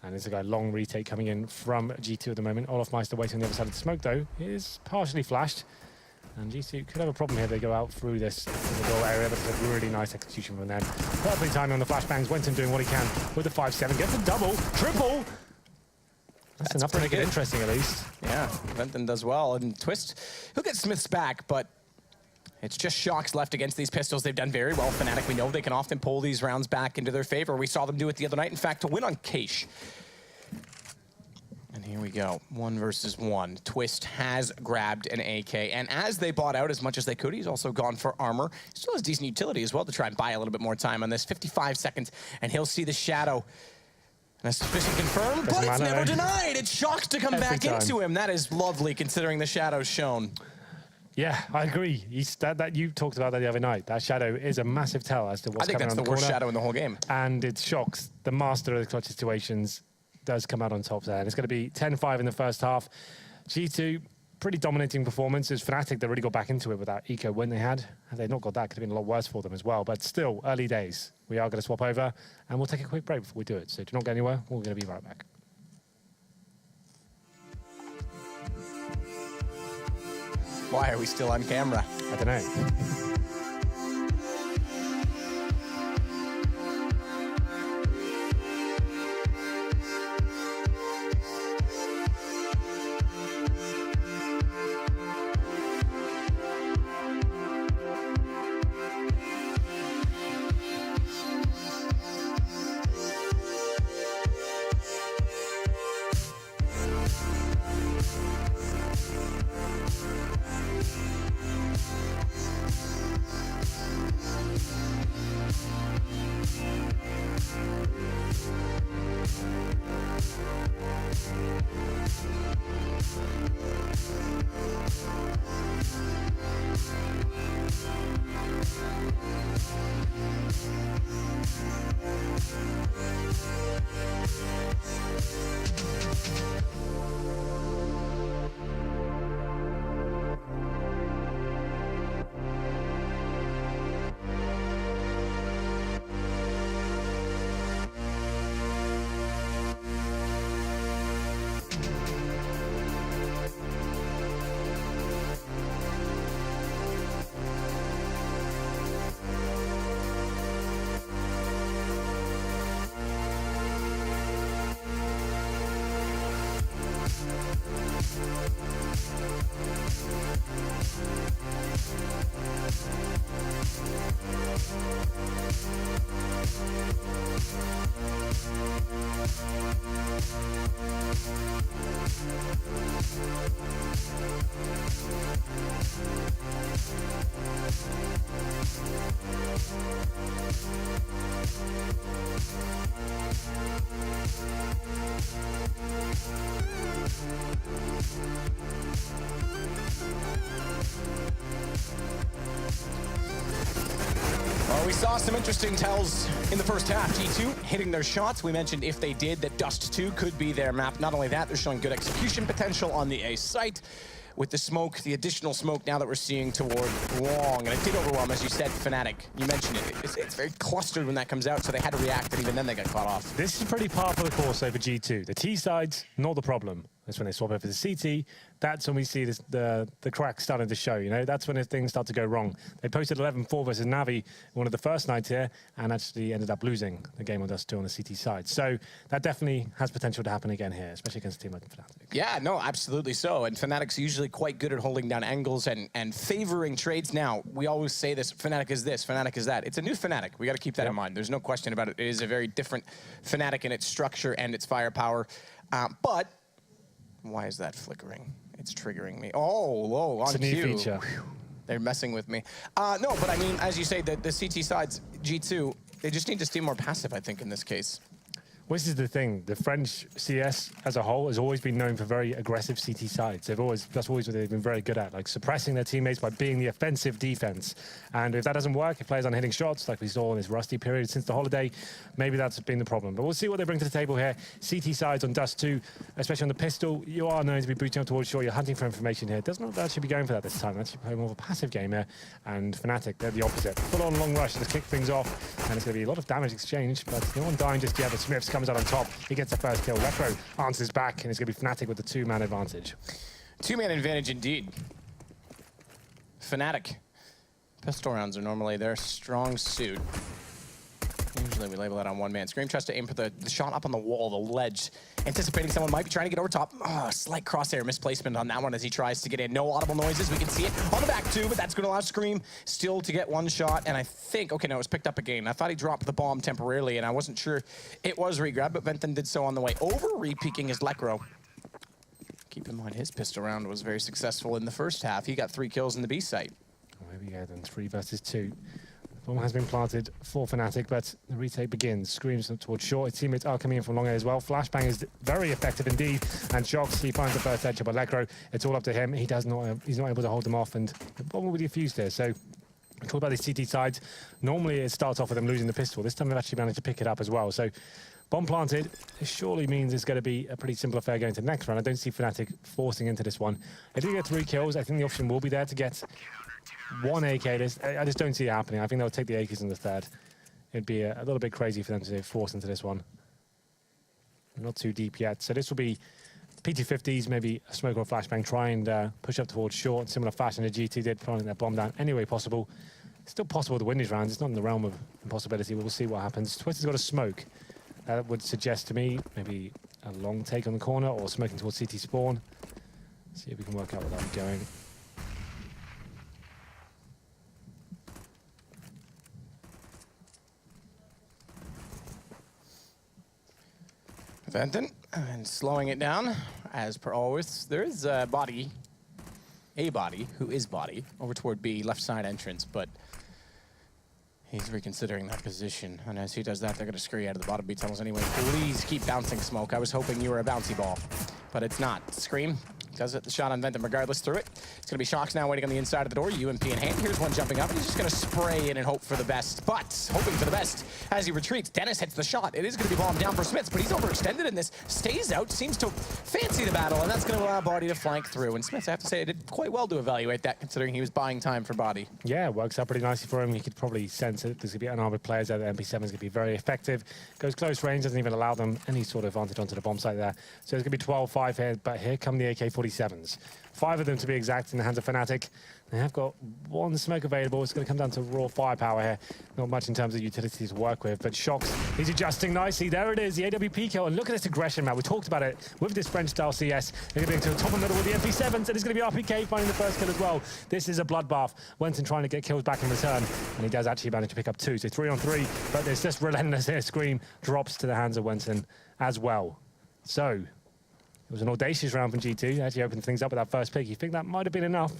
And there's a guy long retake coming in from G2 at the moment. Olaf Meister waiting on the other side of the smoke, though. He is partially flashed. And G2 could have a problem here. They go out through this in the goal area, but it's a really nice execution from them. Perfectly timing on the flashbangs. Wenton doing what he can with the 5-7. Gets a double, triple. That's enough to make it interesting, at least. Yeah, Wenton does well. And Twist, he'll get Smith's back, but it's just Shocks left against these pistols. They've done very well. Fnatic, we know they can often pull these rounds back into their favor. We saw them do it the other night, in fact, to win on Keish. And here we go, 1 versus 1. Twist has grabbed an AK, and as they bought out as much as they could, he's also gone for armor. He still has decent utility as well to try and buy a little bit more time on this. 55 seconds, and he'll see the Shadow. And a suspicion confirmed, but it's never denied. It's Shocks to come back into him. That is lovely, considering the Shadow's shown. Yeah, I agree. That you talked about that the other night. That Shadow is a massive tell as to what's coming on the corner. I think that's the worst Shadow in the whole game. And it's Shocks, the master of the clutch situations, does come out on top there. And it's going to be 10-5 in the first half. G2, pretty dominating performances. Fnatic, they really got back into it with that eco win they had. Had they not got that, it could have been a lot worse for them as well. But still, early days. We are going to swap over, and we'll take a quick break before we do it. So do not go anywhere. We're going to be right back. Why are we still on camera? I don't know. We saw some interesting tells in the first half. G2 hitting their shots. We mentioned if they did that Dust2 could be their map. Not only that, they're showing good execution potential on the A site. With the smoke, the additional smoke now that we're seeing toward long. And it did overwhelm, as you said, Fnatic. You mentioned it. It's very clustered when that comes out, so they had to react, and even then they got caught off. This is pretty par for the course over G2. The T side's not the problem. That's when they swap over to CT. That's when we see this, the cracks starting to show, you know? That's when things start to go wrong. They posted 11-4 versus Navi one of the first nights here, and actually ended up losing the game on Dust2 on the CT side. So that definitely has potential to happen again here, especially against a team like Fnatic. Yeah, no, absolutely so. And Fnatic's usually quite good at holding down angles and favoring trades. Now, we always say this, Fnatic is this, Fnatic is that. It's a new Fnatic. We got to keep that in mind. There's no question about it. It is a very different Fnatic in its structure and its firepower. But why is that flickering? It's triggering me. Oh, on cue. It's a new feature. They're messing with me. No, but I mean, as you say, the CT sides, G2, they just need to stay more passive, I think, in this case. Well, this is the thing. The French CS as a whole has always been known for very aggressive CT sides. That's always what they've been very good at, like suppressing their teammates by being the offensive defense. And if that doesn't work, if players aren't hitting shots, like we saw in this rusty period since the holiday, maybe that's been the problem. But we'll see what they bring to the table here. CT sides on Dust2, especially on the pistol, you are known to be booting up towards shore. You're hunting for information here. Does not actually be going for that this time. They're actually playing more of a passive game here. And Fnatic, they're the opposite. Full-on long rush to kick things off. And it's going to be a lot of damage exchange, but no one dying just yet. But Smiths comes out on top. He gets the first kill. Retro answers back, and it's going to be Fnatic with the two-man advantage. Two-man advantage indeed. Fnatic. Pistol rounds are normally their strong suit. Usually we label that on one man. Scream tries to aim for the shot up on the wall, the ledge, anticipating someone might be trying to get over top. Oh, slight crosshair misplacement on that one as he tries to get in. No audible noises. We can see it on the back too, but that's going to allow Scream still to get one shot. And I think, okay, no, it was picked up again. I thought he dropped the bomb temporarily, and I wasn't sure it was regrabbed, but Venton did so on the way over, re-peeking his Lekro. Keep in mind, his pistol round was very successful in the first half. He got 3 kills in the B site. Oh, here we go then, 3 versus 2. Bomb has been planted for Fnatic, but the retake begins. Screams towards short. His teammates are coming in from long A as well. Flashbang is very effective indeed. And Shox, he finds the first headshot by Lekro. It's all up to him. He's not able to hold them off, and the bomb will be defused there. So we talk about these CT sides. Normally it starts off with them losing the pistol. This time they've actually managed to pick it up as well. So bomb planted, it surely means it's going to be a pretty simple affair going to the next round. I don't see Fnatic forcing into this one. If they get 3 kills, I think the option will be there to get 1 AK. I just don't see it happening. I think they'll take the AKs in the third. It'd be a little bit crazy for them to force into this one. Not too deep yet. So this will be PT50s, maybe a smoke or a flashbang, try and push up towards short in similar fashion to GT did, planting that bomb down any way possible. It's still possible to win these rounds. It's not in the realm of impossibility. We'll see what happens. Twister's got a smoke. That would suggest to me maybe a long take on the corner or smoking towards CT spawn. See if we can work out where that's going. Venton, and slowing it down, as per always. There is a body, who is body, over toward B, left side entrance, but he's reconsidering that position. And as he does that, they're going to scurry out of the bottom B tunnels anyway. Please keep bouncing, Smoke. I was hoping you were a bouncy ball, but it's not. Scream does it, the shot on Venton regardless through it. It's going to be Shox now waiting on the inside of the door, UMP in hand. Here's one jumping up, and he's just going to spray in and hope for the best. But hoping for the best as he retreats. Dennis hits the shot. It is going to be bombed down for Smits, but he's overextended in this. Stays out, seems to fancy the battle, and that's going to allow Body to flank through. And Smits, I have to say, did quite well to evaluate that, considering he was buying time for Body. Yeah, it works out pretty nicely for him. He could probably sense it. There's going to be unarmored players there. The MP7 is going to be very effective. Goes close range, doesn't even allow them any sort of advantage onto the bomb site there. So it's going to be 12-5 here, but here come the AK-47s. 5 of them to be exact in the hands of Fnatic. They have got 1 smoke available. It's going to come down to raw firepower here. Not much in terms of utility to work with, but Shox, he's adjusting nicely. There it is, the AWP kill. And look at this aggression, man. We talked about it with this French-style CS. They're going to the top and middle with the MP7s, and it's going to be RPK finding the first kill as well. This is a bloodbath. Wenton trying to get kills back in return, and he does actually manage to pick up 2. So 3 on 3, but it's just relentless here. Scream drops to the hands of Wenton as well. So it was an audacious round from G2. Actually opened things up with that first pick. You think that might have been enough,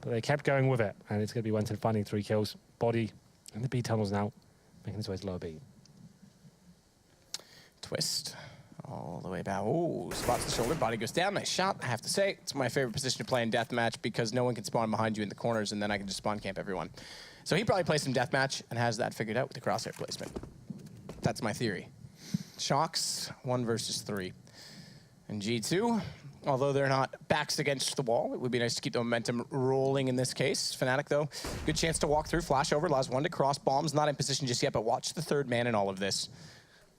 but they kept going with it. And it's going to be Wenton finding 3 kills. Body in the B tunnels now, making his way to lower B. Twist all the way back. Oh, spots the shoulder. Body goes down. Nice shot. I have to say, it's my favorite position to play in deathmatch because no one can spawn behind you in the corners, and then I can just spawn camp everyone. So he probably plays some deathmatch and has that figured out with the crosshair placement. That's my theory. Shox, 1 versus 3. And G2, although they're not backs against the wall, it would be nice to keep the momentum rolling in this case. Fnatic, though, good chance to walk through, flash over, allows 1 to cross. Bombs not in position just yet, but watch the 3rd man in all of this.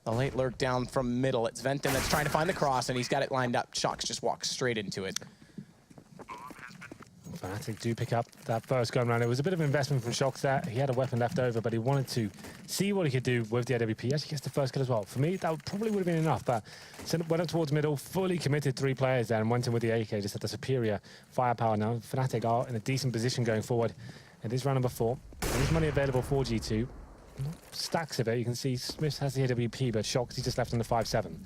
The late lurk down from middle. It's Venton that's trying to find the cross, and he's got it lined up. Shox just walks straight into it. Fnatic do pick up that first gun round. It was a bit of an investment from Shox there. He had a weapon left over, but he wanted to see what he could do with the AWP. He actually gets the first kill as well. For me, that probably would have been enough, but went up towards middle, fully committed 3 players there, and went in with the AK, just had the superior firepower now. Fnatic are in a decent position going forward. It is round number 4. There is money available for G2. Stacks of it. You can see Smith has the AWP, but Shox, he's just left on the 5-7.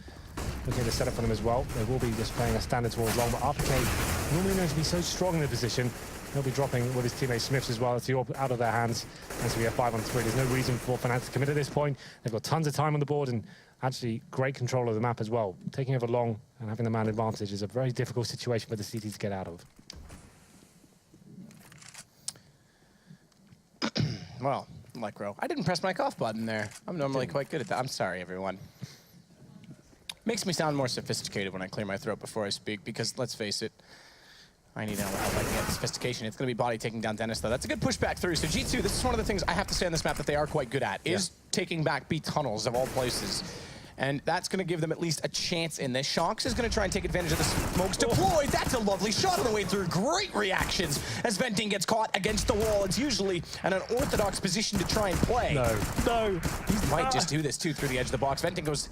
Looking at the setup for them as well. They will be just playing a standard towards long, but RPK normally known to be so strong in the position. He'll be dropping with his teammate Smiths as well. It's all out of their hands. And so we have 5 on 3. There's no reason for Fnatic to commit at this point. They've got tons of time on the board and actually great control of the map as well. Taking over long and having the man advantage is a very difficult situation for the CT to get out of. Well, Lekro, I didn't press my cough button there. I'm normally quite good at that. I'm sorry, everyone. Makes me sound more sophisticated when I clear my throat before I speak, because let's face it, I need help I can get sophistication. It's going to be Body taking down Dennis, though. That's a good pushback through. So G2, this is one of the things I have to say on this map that they are quite good at, is taking back B tunnels of all places. and that's going to give them at least a chance in this. Shox is going to try and take advantage of the smokes deployed. That's a lovely shot on the way through. Great reactions as Venting gets caught against the wall. It's usually an unorthodox position to try and play. No. He might just do this too through the edge of the box. Venting goes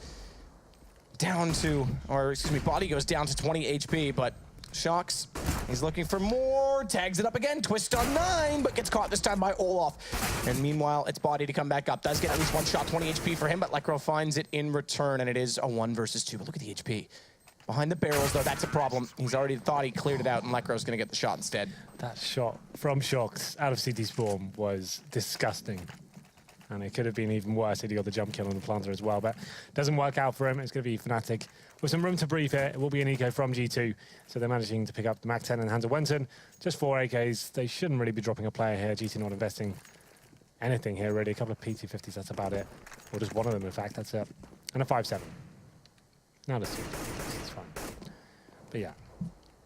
down to, or excuse me, Body goes down to 20 HP, but Shox, he's looking for more, tags it up again, twist on 9, but gets caught this time by Olaf. And meanwhile, it's Body to come back up. Does get at least one shot, 20 HP for him, but Lekro finds it in return, and it is a 1 versus 2. But look at the HP. Behind the barrels, though, that's a problem. He's already thought he cleared it out, and Lekro's gonna get the shot instead. That shot from Shox out of CT Spawn was disgusting. And it could have been even worse if he got the jump kill on the planter as well. But doesn't work out for him. It's going to be Fnatic with some room to breathe here. It will be an eco from G2. So they're managing to pick up the Mac 10 in the hands of Wenton. Just 4 AKs. They shouldn't really be dropping a player here. G2 not investing anything here, really. A couple of P250s, that's about it. Or just one of them, in fact. That's it. And a 5-7. Now let's see. It's fine. But yeah,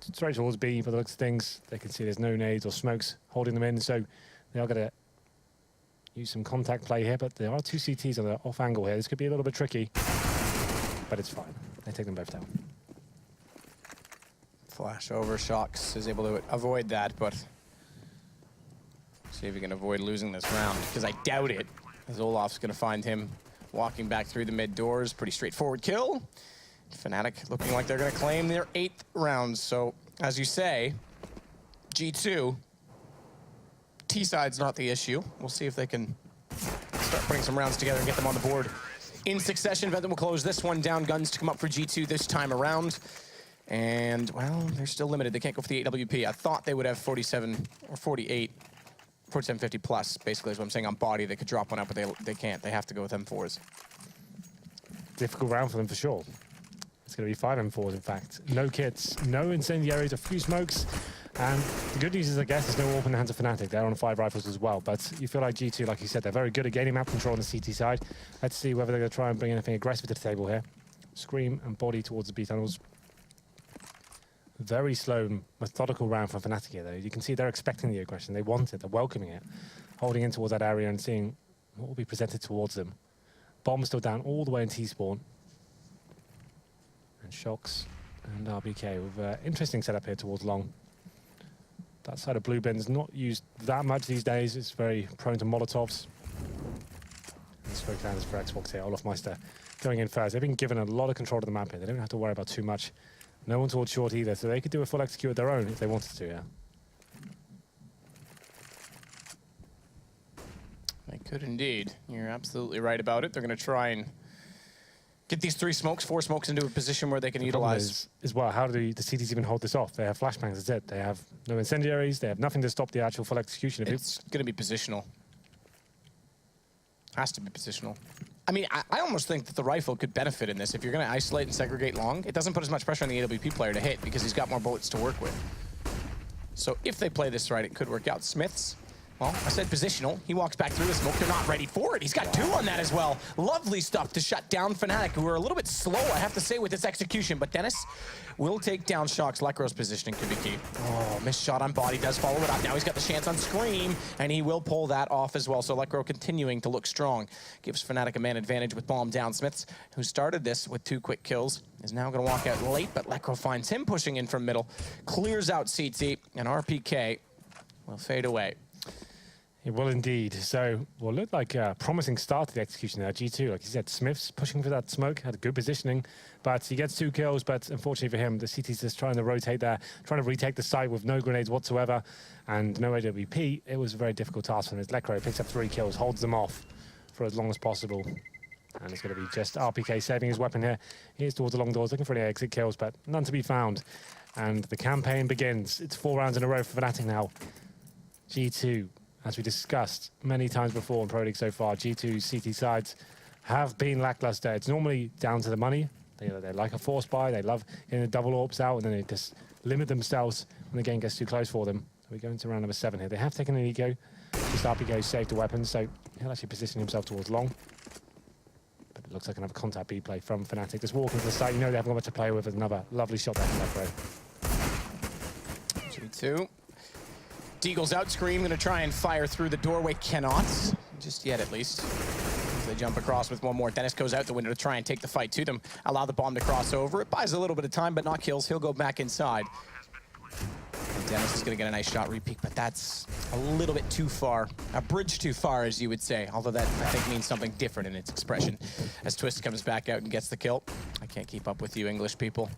straight towards B by the looks of things. They can see there's no nades or smokes holding them in. So they are going to use some contact play here, but there are 2 CTs on the off angle here. This could be a little bit tricky, but it's fine. They take them both down. Flash over, Shox is able to avoid that, but see if he can avoid losing this round, because I doubt it, as Olaf's going to find him walking back through the mid doors. Pretty straightforward kill. Fnatic looking like they're going to claim their 8th round. So, as you say, G2, T-side's not the issue. We'll see if they can start putting some rounds together and get them on the board in succession. Venton will close this one down. Guns to come up for G2 this time around. And, well, they're still limited. They can't go for the 8 WP. I thought they would have 47 or 48, 4750 plus, basically, is what I'm saying on Body. They could drop one out, but they can't. They have to go with M4s. Difficult round for them for sure. It's going to be 5 M4s, in fact. No kits, no incendiaries, a few smokes. And the good news is, I guess, there's no AWP in the hands of Fnatic. They're on 5 rifles as well. But you feel like G2, like you said, they're very good at gaining map control on the CT side. Let's see whether they're going to try and bring anything aggressive to the table here. Scream and Body towards the B tunnels. Very slow, methodical round from Fnatic here, though. You can see they're expecting the aggression. They want it. They're welcoming it. Holding in towards that area and seeing what will be presented towards them. Bomb still down all the way in T-spawn. And Shox and RBK with an interesting setup here towards long. That side of blue bin's not used that much these days. It's very prone to Molotovs. And smoke landers for Xbox here. Olaf Meister going in first. They've been given a lot of control of the map here. They don't have to worry about too much. No one towards short either, so they could do a full execute of their own if they wanted to, yeah. They could indeed. You're absolutely right about it. They're going to try and get these 4 smokes into a position where they can utilize. Is well, how do the CTs even hold this off? They have flashbangs, that's it. They have no incendiaries. They have nothing to stop the actual full execution. It's going to be positional. Has to be positional. I mean, I almost think that the rifle could benefit in this. If you're going to isolate and segregate long, it doesn't put as much pressure on the AWP player to hit because he's got more bullets to work with. So if they play this right, it could work out. Smiths, well, I said positional. He walks back through the smoke. They're not ready for it. He's got 2 on that as well. Lovely stuff to shut down Fnatic, who are a little bit slow, I have to say, with this execution. But Dennis will take down Shox. Lekro's positioning could be key. Oh, missed shot on Body. Does follow it up. Now he's got the chance on Scream, and he will pull that off as well. So Lekro continuing to look strong. Gives Fnatic a man advantage with bomb down. Smiths, who started this with 2 quick kills, is now going to walk out late, but Lekro finds him pushing in from middle. Clears out CT, and RPK will fade away. It will indeed. So, will look like a promising start to the execution there. G2, like you said, Smith's pushing for that smoke, had a good positioning, but he gets 2 kills, but unfortunately for him, the CT's just trying to rotate there, trying to retake the site with no grenades whatsoever, and no AWP. It was a very difficult task for him. Lekro picks up 3 kills, holds them off for as long as possible. And it's going to be just RPK saving his weapon here. Here's towards the long doors, looking for any exit kills, but none to be found. And the campaign begins. It's 4 rounds in a row for Fnatic now. G2, as we discussed many times before in Pro League so far, G2 CT sides have been lackluster. It's normally down to the money. They like a force buy. They love getting the double AWPs out, and then they just limit themselves when the game gets too close for them. So we go into round number 7 here. They have taken an eco. Just RPK saved the weapon, so he'll actually position himself towards long. But it looks like another contact B play from Fnatic. Just walking to the site. You know they haven't got much to play with. Another lovely shot there from Lekro. G2. Deagle's out. Scream going to try and fire through the doorway. Cannot. Just yet, at least. They They jump across with one more. Dennis goes out the window to try and take the fight to them. Allow the bomb to cross over. It buys a little bit of time, but not kills. He'll go back inside. And Dennis is going to get a nice shot repeat, but that's a little bit too far. A bridge too far, as you would say. Although that, I think, means something different in its expression. As Twist comes back out and gets the kill. I can't keep up with you English people.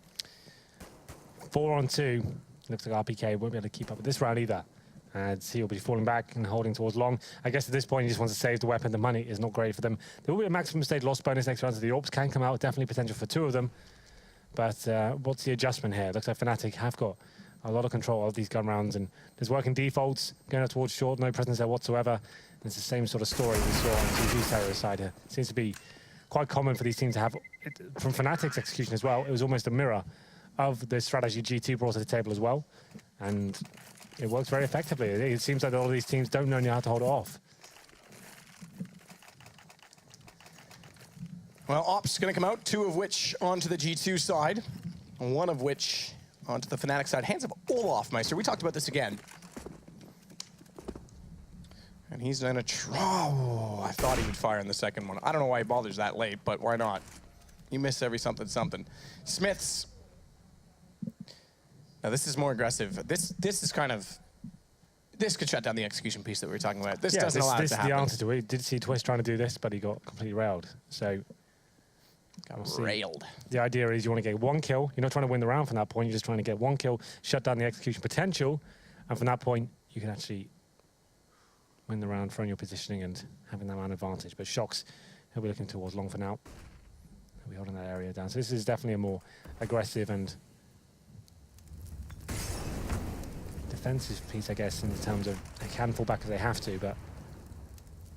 4-on-2. Looks like RPK won't be able to keep up with this round either. As he'll be falling back and holding towards long. I guess at this point he just wants to save the weapon. The money is not great for them. There will be a maximum stage loss bonus next round, so the AWPs can come out. Definitely potential for 2 of them. But what's the adjustment here? Looks like Fnatic have got a lot of control of these gun rounds, and there's working defaults going out towards short, no presence there whatsoever. And it's the same sort of story we saw on TV's terrorist side here. It seems to be quite common for these teams to have, from Fnatic's execution as well, it was almost a mirror of the strategy G2 brought to the table as well. And it works very effectively. It seems like all of these teams don't know how to hold it off. Well, Ops going to come out, 2 of which onto the G2 side, 1 of which onto the Fnatic side. Hands of Olaf, Meister. We talked about this again. And he's going to try. Oh, I thought he would fire in the second one. I don't know why he bothers that late, but why not? You miss every something. Smiths. Now, this is more aggressive. This is kind of... This could shut down the execution piece that we were talking about. This doesn't allow it to happen. This is the answer to it. We did see Twist trying to do this, but he got completely railed. So... Got railed. The idea is you want to get 1 kill. You're not trying to win the round from that point. You're just trying to get 1 kill, shut down the execution potential, and from that point, you can actually win the round, throwing your positioning and having that man advantage. But Shox, he'll be looking towards long for now. He'll be holding that area down. So this is definitely a more aggressive and defensive piece, I guess, in terms of they can fall back if they have to, but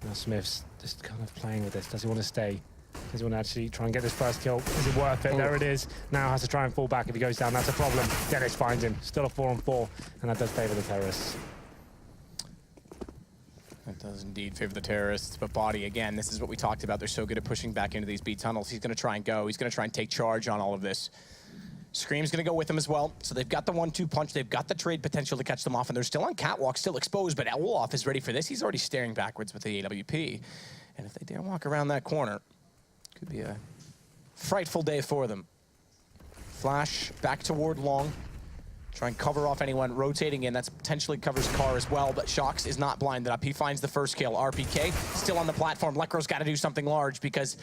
now Smith's just kind of playing with this. Does he want to stay? Does he want to actually try and get this first kill? Is it worth it? Oh. There it is. Now has to try and fall back. If he goes down, that's a problem. Dennis finds him. Still a 4-on-4, and that does favor the terrorists. That does indeed favor the terrorists, but Body, again, this is what we talked about. They're so good at pushing back into these B tunnels. He's going to try and go. He's going to try and take charge on all of this. Scream's going to go with him as well. So they've got the 1-2 punch. They've got the trade potential to catch them off, and they're still on catwalk, still exposed, but Olaf is ready for this. He's already staring backwards with the AWP. And if they dare walk around that corner, could be a frightful day for them. Flash back toward long. Try and cover off anyone rotating in. That's potentially covers Carr as well, but Shox is not blinded up. He finds the first kill. RPK still on the platform. Lekro's got to do something large because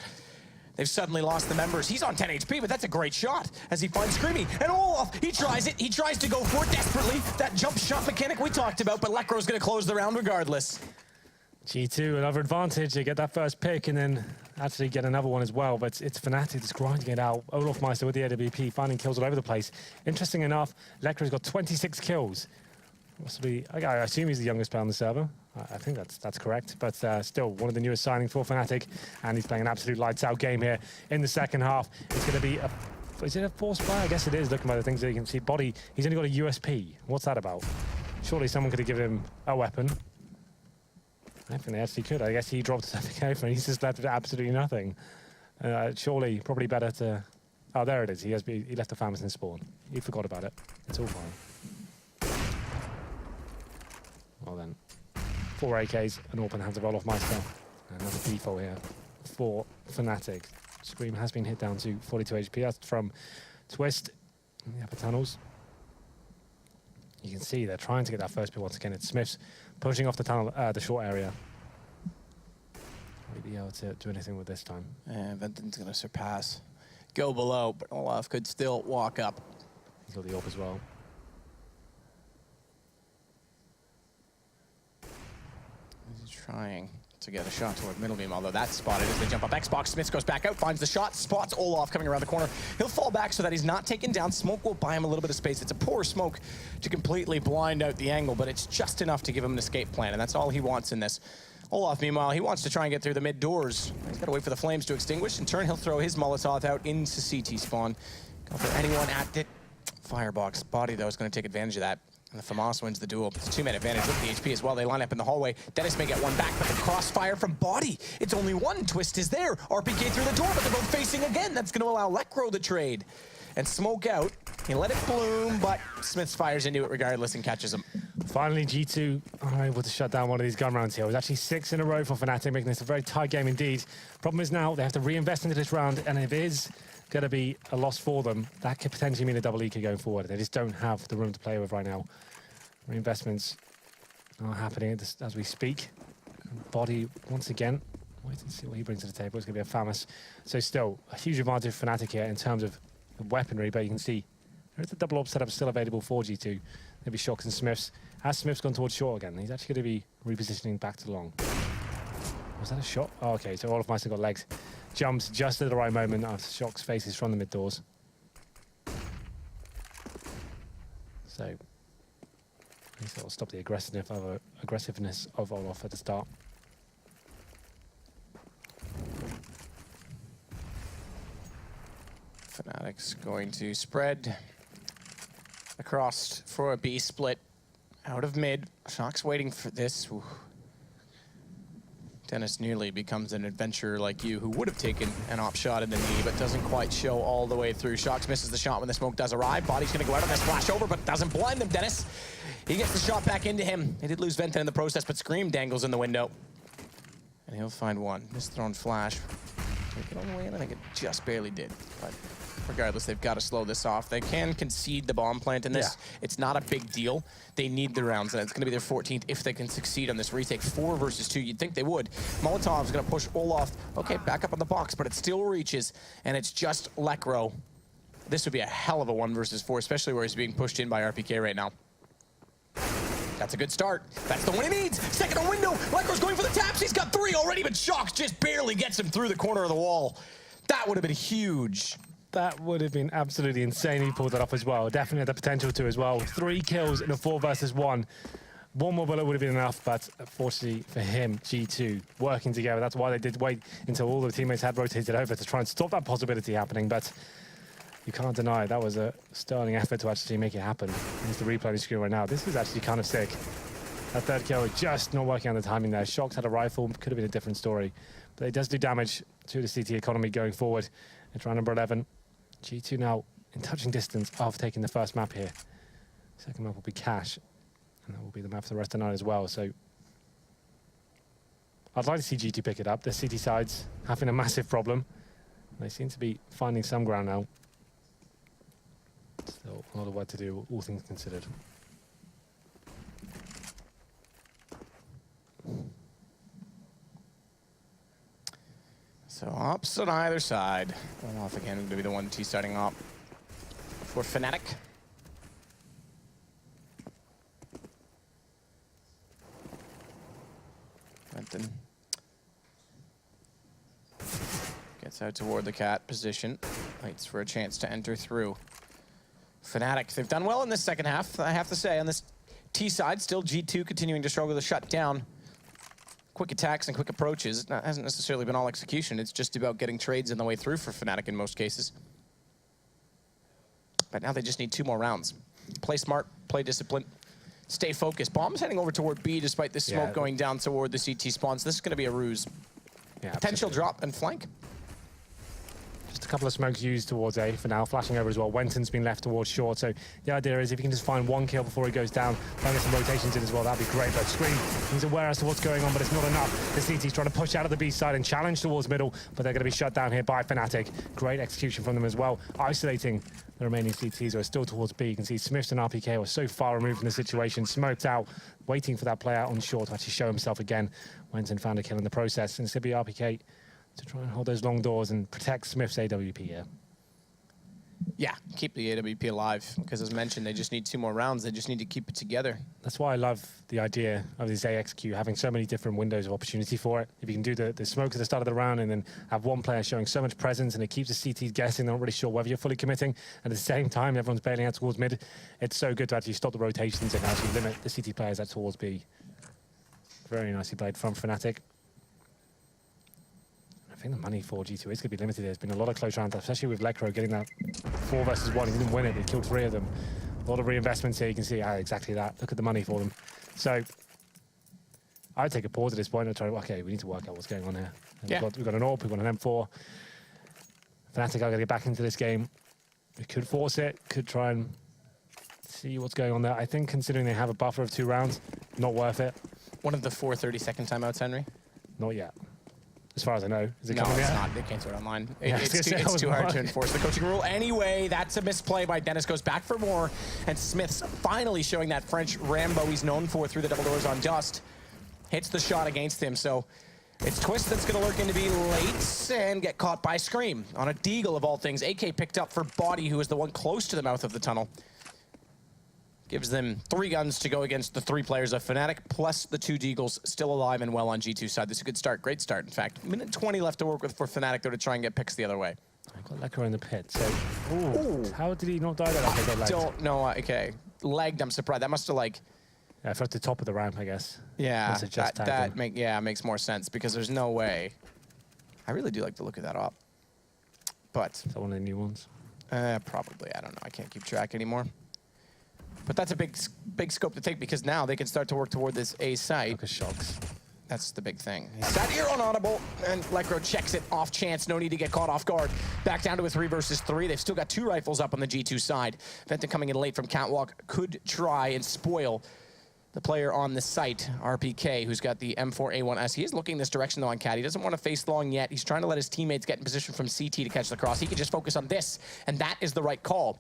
they've suddenly lost the members. He's on 10 HP, but that's a great shot as he finds Screamy. And Olaf, he tries it. He tries to go for it desperately. That jump shot mechanic we talked about, but Lekro's going to close the round regardless. G2, another advantage. They get that first pick and then actually get another one as well. But it's Fnatic that's grinding it out. Olaf Meister with the AWP, finding kills all over the place. Interesting enough, Lekro's got 26 kills. Possibly, I assume he's the youngest player on the server. I think that's correct. But still, one of the newest signings for Fnatic. And he's playing an absolute lights-out game here in the second half. It's going to be a... Is it a force buy? I guess it is, looking by the things that you can see. Body, he's only got a USP. What's that about? Surely someone could have given him a weapon. I think they actually could. I guess he dropped something over and he's just left with absolutely nothing. Surely, probably better to... Oh, there it is. He left the Famous in spawn. He forgot about it. It's all fine. Well then, 4 AKs, an open hands of Olaf Meister. Another default here for Fnatic. Scream has been hit down to 42 HP. That's from Twist in the upper tunnels. You can see they're trying to get that first pick once again. It's Smiths pushing off the tunnel, the short area. Might be able to do anything with this time. And Venton's going to surpass. Go below, but Olaf could still walk up. He's got the AWP as well. He's trying to get a shot toward middle beam, although that's spotted as they jump up. Xbox, Smith goes back out, finds the shot, spots Olaf coming around the corner. He'll fall back so that he's not taken down. Smoke will buy him a little bit of space. It's a poor smoke to completely blind out the angle, but it's just enough to give him an escape plan, and that's all he wants in this. Olaf, meanwhile, he wants to try and get through the mid doors. He's got to wait for the flames to extinguish. In turn, he'll throw his Molotov out into CT spawn. Go for anyone at the firebox. Body, though, is going to take advantage of that. And the FAMAS wins the duel. It's a 2-man advantage with the HP as well. They line up in the hallway. Dennis may get one back, but the crossfire from Body. It's only one. Twist is there. RPK through the door, but they're both facing again. That's going to allow Lekro the trade. And Smoke out. He let it bloom, but Smiths fires into it regardless and catches him. Finally, G2 are able to shut down one of these gun rounds here. It was actually 6 in a row for Fnatic, making this a very tight game indeed. Problem is now they have to reinvest into this round, and if it is going to be a loss for them, that could potentially mean a double EK going forward. They just don't have the room to play with right now. Reinvestments are happening as we speak. Body, once again, wait and see what he brings to the table. It's going to be a famous. So still, a huge advantage for Fnatic here in terms of weaponry, but you can see there is a double op setup still available for G2. Maybe Shocks and Smiths. Has Smiths gone towards short again? He's actually going to be repositioning back to long. Was that a shot? Oh, okay, so all of Meister got legs. Jumps just at the right moment after Shocks faces from the mid doors. So, at least that'll stop the aggressiveness of Olof at the start. Fnatic's going to spread across for a B split out of mid. Shock's waiting for this. Ooh. Dennis nearly becomes an adventurer like you who would have taken an op shot in the knee, but doesn't quite show all the way through. Shocks misses the shot when the smoke does arrive. Body's going to go out on this flash over, but doesn't blind them, Dennis. He gets the shot back into him. They did lose Venten in the process, but Scream dangles in the window. And he'll find one. Misthrown flash. Take it all the way in. I think it just barely did. But regardless, they've got to slow this off. They can concede the bomb plant in this. Yeah. It's not a big deal. They need the rounds, and it's going to be their 14th if they can succeed on this retake. 4 versus 2, you'd think they would. Molotov's going to push Olaf. Okay, back up on the box, but it still reaches, and it's just Lekro. This would be a hell of a 1 versus 4, especially where he's being pushed in by RPK right now. That's a good start. That's the one he needs. Second on window. Lekro's going for the taps. He's got 3 already, but Shocks just barely gets him through the corner of the wall. That would have been huge. That would have been absolutely insane. He pulled that off as well. Definitely had the potential to as well. 3 kills in a 4 versus 1. One more bullet would have been enough, but fortunately for him, G2 working together. That's why they did wait until all the teammates had rotated over to try and stop that possibility happening. But you can't deny that was a sterling effort to actually make it happen. Here's the replay on the screen right now. This is actually kind of sick. That 3rd kill just not working on the timing there. Shocks had a rifle, could have been a different story. But it does do damage to the CT economy going forward. It's round number 11. G2 now in touching distance of taking the first map here. Second map will be Cash, and that will be the map for the rest of the night as well. So I'd like to see G2 pick it up. The CT side's having a massive problem. They seem to be finding some ground now. Still a lot of work to do, all things considered. So ops on either side. Olaf again going to be the one T starting up for Fnatic. Renton gets out toward the cat position. Waits for a chance to enter through. Fnatic, they've done well in this second half, I have to say. On this T side, still G2 continuing to struggle to shut down quick attacks and quick approaches. That hasn't necessarily been all execution. It's just about getting trades in the way through for Fnatic in most cases. But now they just need 2 more rounds. Play smart, play discipline, stay focused. Bomb's heading over toward B despite the smoke going down toward the CT spawns. This is going to be a ruse. Yeah, potential drop and flank. Just a couple of smokes used towards A for now, flashing over as well. Wenton's been left towards short, so the idea is if you can just find 1 kill before he goes down, try and get some rotations in as well, that'd be great. But Scream, he's aware as to what's going on, but it's not enough. The CT's trying to push out of the B side and challenge towards middle, but they're going to be shut down here by Fnatic. Great execution from them as well, isolating the remaining CTs who are still towards B. You can see Smiths and RPK were so far removed from the situation, smoked out, waiting for that player on short to actually show himself again. Wenton found a kill in the process, and it's going to be RPK to try and hold those long doors and protect Smith's AWP here. Yeah, keep the AWP alive, because as mentioned, they just need 2 more rounds. They just need to keep it together. That's why I love the idea of this AXQ, having so many different windows of opportunity for it. If you can do the smoke at the start of the round and then have one player showing so much presence and it keeps the CTs guessing, they're not really sure whether you're fully committing. At the same time, everyone's bailing out towards mid. It's so good to actually stop the rotations and actually limit the CT players out towards B. Very nicely played from Fnatic. I think the money for G2 is going to be limited. There's been a lot of close rounds, especially with Lekro getting that 4 versus 1. He didn't win it, he killed 3 of them. A lot of reinvestments here. You can see exactly that. Look at the money for them. So I would take a pause at this point and try to, okay, we need to work out what's going on here. Yeah. We've got an AWP, we've got an M4. Fnatic are going to get back into this game. It could force it, could try and see what's going on there. I think considering they have a buffer of 2 rounds, not worth it. One of the 4 30-second timeouts, Henry? Not yet. As far as I know. Is it No, coming it's yet? not. They can't do it online. Yeah, It's too hard to enforce the coaching rule. Anyway, that's a misplay by Dennis. Goes back for more. And Smith's finally showing that French Rambo he's known for through the double doors on Dust. Hits the shot against him. So it's Twist that's going to lurk in to be late and get caught by Scream on a deagle of all things. AK picked up for Body, who is the one close to the mouth of the tunnel. Gives them 3 guns to go against the 3 players of Fnatic, plus the 2 deagles still alive and well on G2 side. This is a good start, great start, in fact. Minute 20 left to work with for Fnatic, though, to try and get picks the other way. I got Lekr in the pit, so... Ooh. How did he not die there? Okay, got legged. Don't know, okay. Legged, I'm surprised. That must have, like... Yeah, for the top of the ramp, I guess. Yeah, makes more sense, because there's no way. I really do like the look of that op. But... Is that one of the new ones? Probably, I don't know. I can't keep track anymore. But that's a big scope to take, because now they can start to work toward this A site. Look at Shocks. That's the big thing. He's sat here on audible, and Lekr checks it off chance. No need to get caught off guard. Back down to a 3 versus 3. They've still got 2 rifles up on the G2 side. Venta coming in late from Catwalk could try and spoil the player on the site, RPK, who's got the M4A1S. He is looking this direction, though, on Cat. He doesn't want to face long yet. He's trying to let his teammates get in position from CT to catch the cross. He can just focus on this, and that is the right call.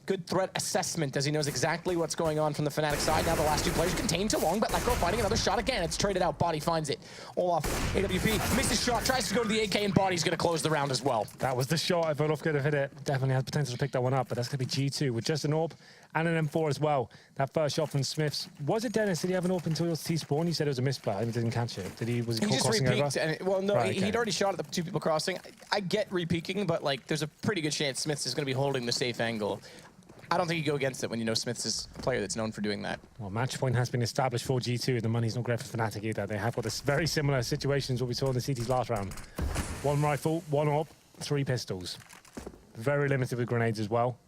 Good threat assessment, as he knows exactly what's going on from the Fnatic side. Now the last 2 players contained too long, but Lekr finding another shot again. It's traded out. Body finds it. Olaf, AWP, misses shot, tries to go to the AK, and Body's going to close the round as well. That was the shot. If Olaf could have hit it, definitely had potential to pick that one up, but that's going to be G2 with just an AWP and an M4 as well. That first shot from Smiths. Was it Dennis? Did he have an AWP until he was T-spawn? He said it was a misplay and he didn't catch it. Was he caught crossing over? And, well, no, right, he'd already shot at the 2 people crossing. I get re-peeking, but like, there's a pretty good chance Smiths is going to be holding the safe angle. I don't think you go against it when you know Smiths is a player that's known for doing that. Well, match point has been established for G2, and the money's not great for Fnatic either. They have got this very similar situations what we saw in the CT's last round. 1 rifle, 1 AWP, 3 pistols. Very limited with grenades as well.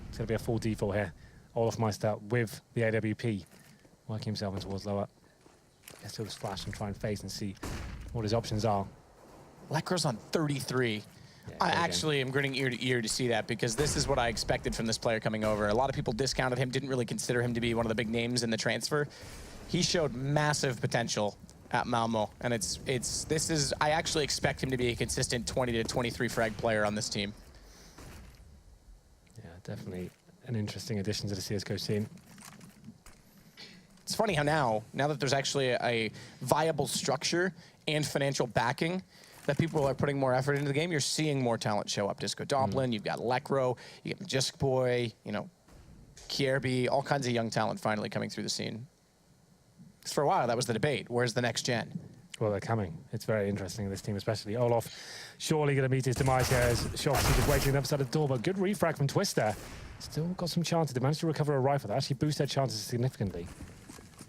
It's going to be a full default here. Olaf Meister with the AWP, working himself in towards lower. Guess he'll just flash and try and face and see what his options are. Lekr's on 33. Yeah, I actually am grinning ear to ear to see that, because this is what I expected from this player coming over. A lot of people discounted him, didn't really consider him to be one of the big names in the transfer. He showed massive potential at Malmo, and I actually expect him to be a consistent 20 to 23 frag player on this team. Yeah, definitely an interesting addition to the CSGO scene. It's funny how now that there's actually a viable structure and financial backing, that people are putting more effort into the game, you're seeing more talent show up. Disco Doblin, you've got Lekro, you got Magisk Boy, you know, Kierby, all kinds of young talent finally coming through the scene. Because for a while, that was the debate. Where's the next gen? Well, they're coming. It's very interesting, this team, especially. Olaf surely going to meet his demise here as Shox is just waiting on the other side of the door, but good refrag from Twister. Still got some chances. They managed to recover a rifle. That actually boosts their chances significantly.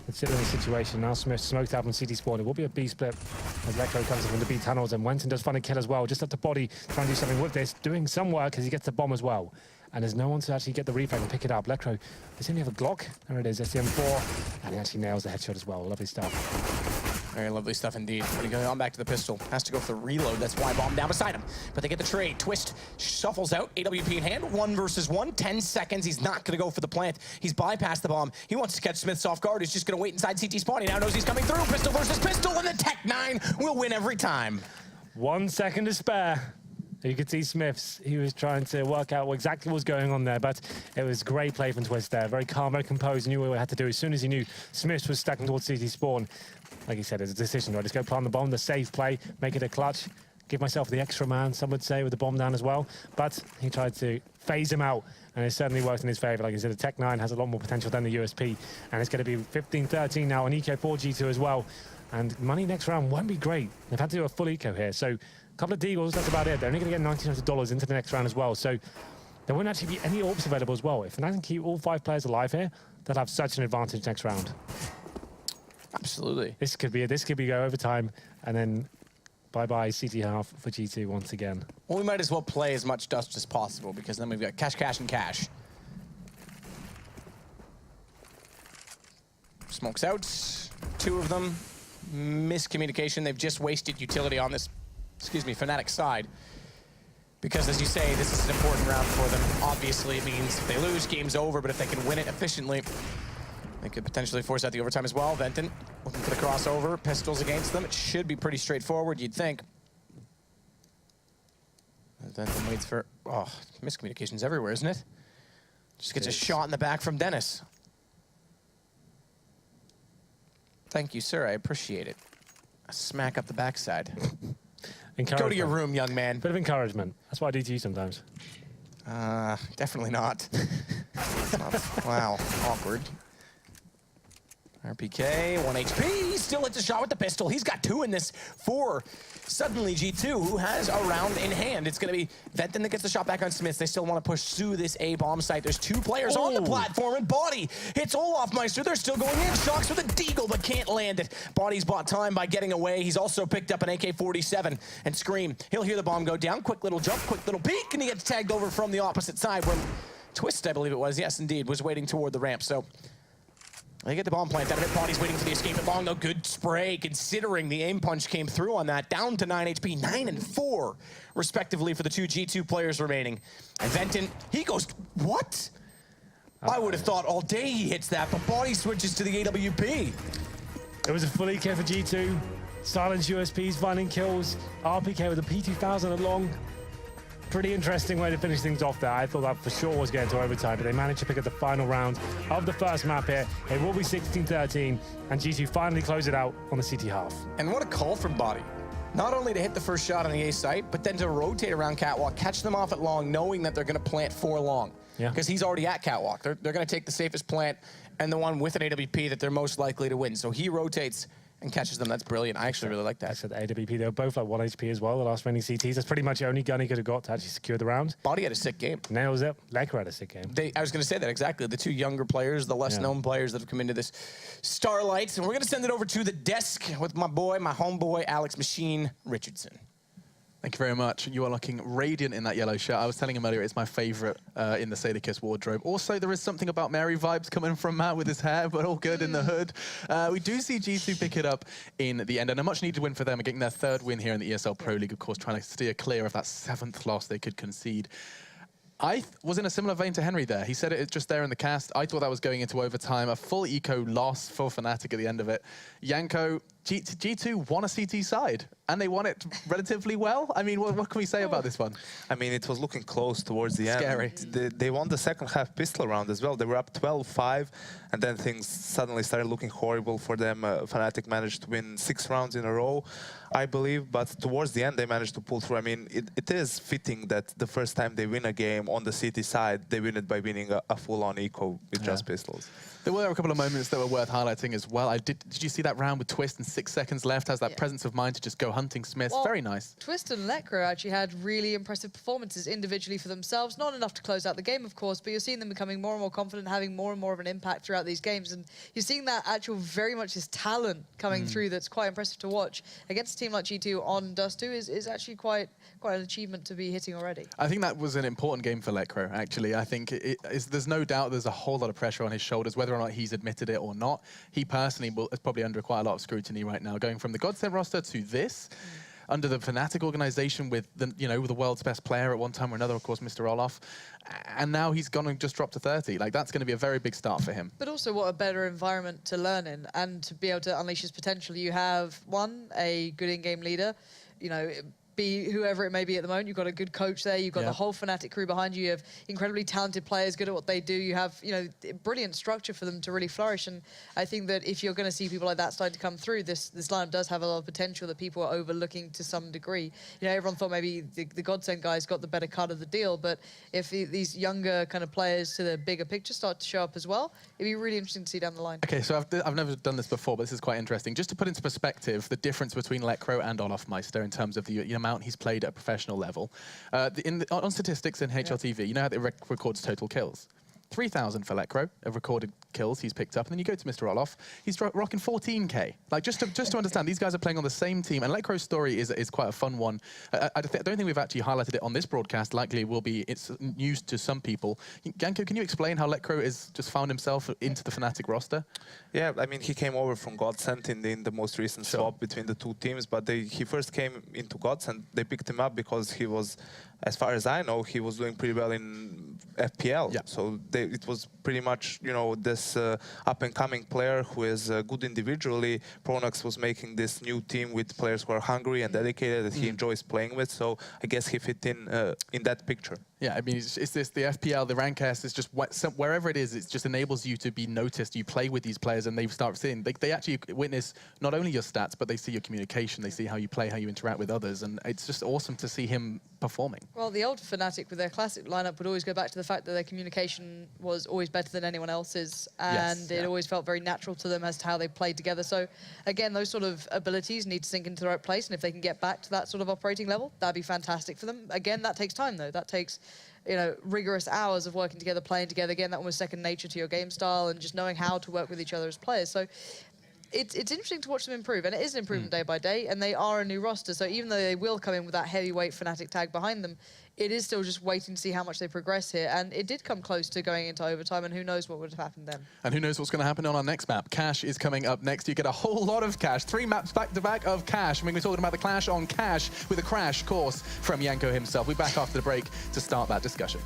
Considering the situation, now Smith smoked out from CT spawn. It will be a B split as Lekro comes in from the B tunnels, and Wenton does find a kill as well. Just up to Body, trying to do something with this. Doing some work as he gets the bomb as well. And there's no one to actually get the refrag and pick it up. Lekro, does he only have a Glock? There it is, SDM4. And he actually nails the headshot as well. Lovely stuff. Very lovely stuff indeed. But he goes on back to the pistol. Has to go for the reload. That's why bomb down beside him. But they get the trade. Twist shuffles out. AWP in hand. 1 versus 1. 10 seconds. He's not going to go for the plant. He's bypassed the bomb. He wants to catch Smiths off guard. He's just going to wait inside CT spawn. He now knows he's coming through. Pistol versus pistol. And the Tech-9 will win every time. 1 second to spare. You could see Smiths, he was trying to work out exactly what was going on there, but it was great play from Twist there. Very calm, very composed, knew what he had to do. As soon as he knew Smiths was stacking towards CT spawn, like he said, it's a decision, right? Just go plant the bomb, the safe play, make it a clutch, give myself the extra man, some would say, with the bomb down as well. But he tried to phase him out, and it certainly worked in his favor. Like I said, the Tech-9 has a lot more potential than the USP, and it's going to be 15-13 now on EK 4G2 as well. And money next round won't be great. They've had to do a full eco here, so a couple of deagles, that's about it. They're only going to get $1,900 into the next round as well. So there won't actually be any AWPs available as well. If Fnatic can keep all 5 players alive here, they'll have such an advantage next round. Absolutely. This could be go overtime, and then bye-bye CT half for G2 once again. Well, we might as well play as much Dust as possible, because then we've got cash, cash, and cash. Smokes out. 2 of them. Miscommunication. They've just wasted utility on this, Fnatic side. Because as you say, this is an important round for them. Obviously, it means if they lose, game's over, but if they can win it efficiently, they could potentially force out the overtime as well. Venton looking for the crossover, pistols against them. It should be pretty straightforward, you'd think. Venton waits for, oh, miscommunications everywhere, isn't it? Just gets a shot in the back from Dennis. Thank you, sir, I appreciate it. A smack up the backside. Go to your room, young man. Bit of encouragement. That's what I do to you sometimes. Definitely not. Wow, awkward. RPK, 1 HP, still hits a shot with the pistol. He's got 2 in this for suddenly G2, who has a round in hand. It's going to be Venton that gets the shot back on Smith. They still want to pursue this A bomb site. There's 2 players on the platform, and Body hits Olaf Meister. They're still going in. Shocks with a deagle, but can't land it. Body's bought time by getting away. He's also picked up an AK-47 and Scream. He'll hear the bomb go down. Quick little jump, quick little peek, and he gets tagged over from the opposite side where Twist, I believe it was, yes indeed, was waiting toward the ramp. So they get the bomb plant out of it. Body's waiting for the escape at long, though. Good spray, considering the aim punch came through on that. Down to 9 HP, 9 and 4, respectively, for the 2 G2 players remaining. And Venton, he goes, what? I would have thought all day he hits that, but Body switches to the AWP. It was a full EK for G2. Silence USPs, finding kills. RPK with a P2000 along. Pretty interesting way to finish things off there. I thought that for sure was going to overtime, but they managed to pick up the final round of the first map here. It will be 16-13, and G2 finally close it out on the CT half. And what a call from Body. Not only to hit the first shot on the A site, but then to rotate around Catwalk, catch them off at long, knowing that they're going to plant 4 long. Yeah. Because he's already at Catwalk. They're going to take the safest plant and the one with an AWP that they're most likely to win. So he rotates and catches them. That's brilliant. I actually really like that. I said the AWP, they were both like 1 HP as well, the last remaining CTs. That's pretty much the only gun he could have got to actually secure the round. Body had a sick game. Nails it. Lekr had a sick game. I was going to say that exactly. The 2 younger players, the less known players that have come into this Starlight. And we're going to send it over to the desk with my boy, my homeboy, Alex Machine Richardson. Thank you very much. You are looking radiant in that yellow shirt. I was telling him earlier it's my favorite in the Sadakist wardrobe. Also, there is something about Mary vibes coming from Matt with his hair, but all good in the hood. We do see G2 pick it up in the end, and a much-needed win for them, getting their 3rd win here in the ESL Pro League, of course, trying to steer clear of that 7th loss they could concede. I was in a similar vein to Henry there. He said it just there in the cast. I thought that was going into overtime. A full eco loss for Fnatic at the end of it. Yanko, G2 won a CT side, and they won it relatively well. I mean, what can we say about this one? I mean, it was looking close towards the Scary. end. They won the second half pistol round as well. They were up 12-5, and then things suddenly started looking horrible for them. Fnatic managed to win 6 rounds in a row, I believe, but towards the end they managed to pull through. I mean, it is fitting that the first time they win a game on the CT side, they win it by winning a full-on eco with just pistols. There were a couple of moments that were worth highlighting as well. Did you see that round with Twist and 6 seconds left? Has that presence of mind to just go hunting Smith. Well, very nice. Twist and Lekr actually had really impressive performances individually for themselves. Not enough to close out the game, of course, but you're seeing them becoming more and more confident, having more and more of an impact throughout these games. And you're seeing that actual very much this talent coming through that's quite impressive to watch. Against a team like G2 on Dust2 is actually quite an achievement to be hitting already. I think that was an important game for Lekr, actually. I think there's no doubt there's a whole lot of pressure on his shoulders, whether or not he's admitted it or not. He personally is probably under quite a lot of scrutiny right now, going from the Godsent roster to this, under the Fnatic organization with the world's best player at one time or another, of course, Mr. Olaf, and now he's gone and just dropped to 30. Like, that's going to be a very big start for him. But also, what a better environment to learn in and to be able to unleash his potential. You have, one, a good in-game leader, be whoever it may be at the moment. You've got a good coach there. You've got the whole Fnatic crew behind you. You have incredibly talented players, good at what they do. You have, brilliant structure for them to really flourish. And I think that if you're going to see people like that starting to come through, this lineup does have a lot of potential that people are overlooking to some degree. Everyone thought maybe the Godsent guys got the better cut of the deal, but if these younger kind of players to the bigger picture start to show up as well, it'd be really interesting to see down the line. Okay, so I've never done this before, but this is quite interesting. Just to put into perspective the difference between Lekr and Olaf Meister in terms of the amount he's played at a professional level. On statistics in HLTV, you know how it records total kills? 3,000 for Lekro of recorded kills he's picked up. And then you go to Mr. Olof, he's rocking 14K. Like, just to understand, these guys are playing on the same team. And Lekro's story is quite a fun one. I don't think we've actually highlighted it on this broadcast. Likely will be, it's news to some people. Yanko, can you explain how Lekro has just found himself into the Fnatic roster? Yeah, I mean, he came over from Godsend in the most recent swap between the two teams, but he first came into Godsend. They picked him up because he was, as far as I know, he was doing pretty well in FPL. Yeah. So it was pretty much, you know, this up-and-coming player who is good individually. Pronox was making this new team with players who are hungry and dedicated that he enjoys playing with. So I guess he fit in that picture. Yeah, I mean, it's this, the FPL, the rank S, is just wherever it is, it just enables you to be noticed. You play with these players and they start seeing, they actually witness not only your stats, but they see your communication, they see how you play, how you interact with others. And it's just awesome to see him performing. Well, the old Fnatic with their classic lineup would always go back to the fact that their communication was always better than anyone else's. And it always felt very natural to them as to how they played together. So again, those sort of abilities need to sink into the right place. And if they can get back to that sort of operating level, that'd be fantastic for them. Again, that takes time though. That takes, you know, rigorous hours of working together, playing together. Again, that almost second nature to your game style and just knowing how to work with each other as players. So it's interesting to watch them improve, and it is an improvement day by day, and they are a new roster. So even though they will come in with that heavyweight Fnatic tag behind them, it is still just waiting to see how much they progress here. And it did come close to going into overtime, and who knows what would have happened then. And who knows what's going to happen on our next map. Cash is coming up next. You get a whole lot of Cash. 3 maps back-to-back of Cash. I mean, we're talking about the Clash on Cash with a crash course from Yanko himself. We're back after the break to start that discussion.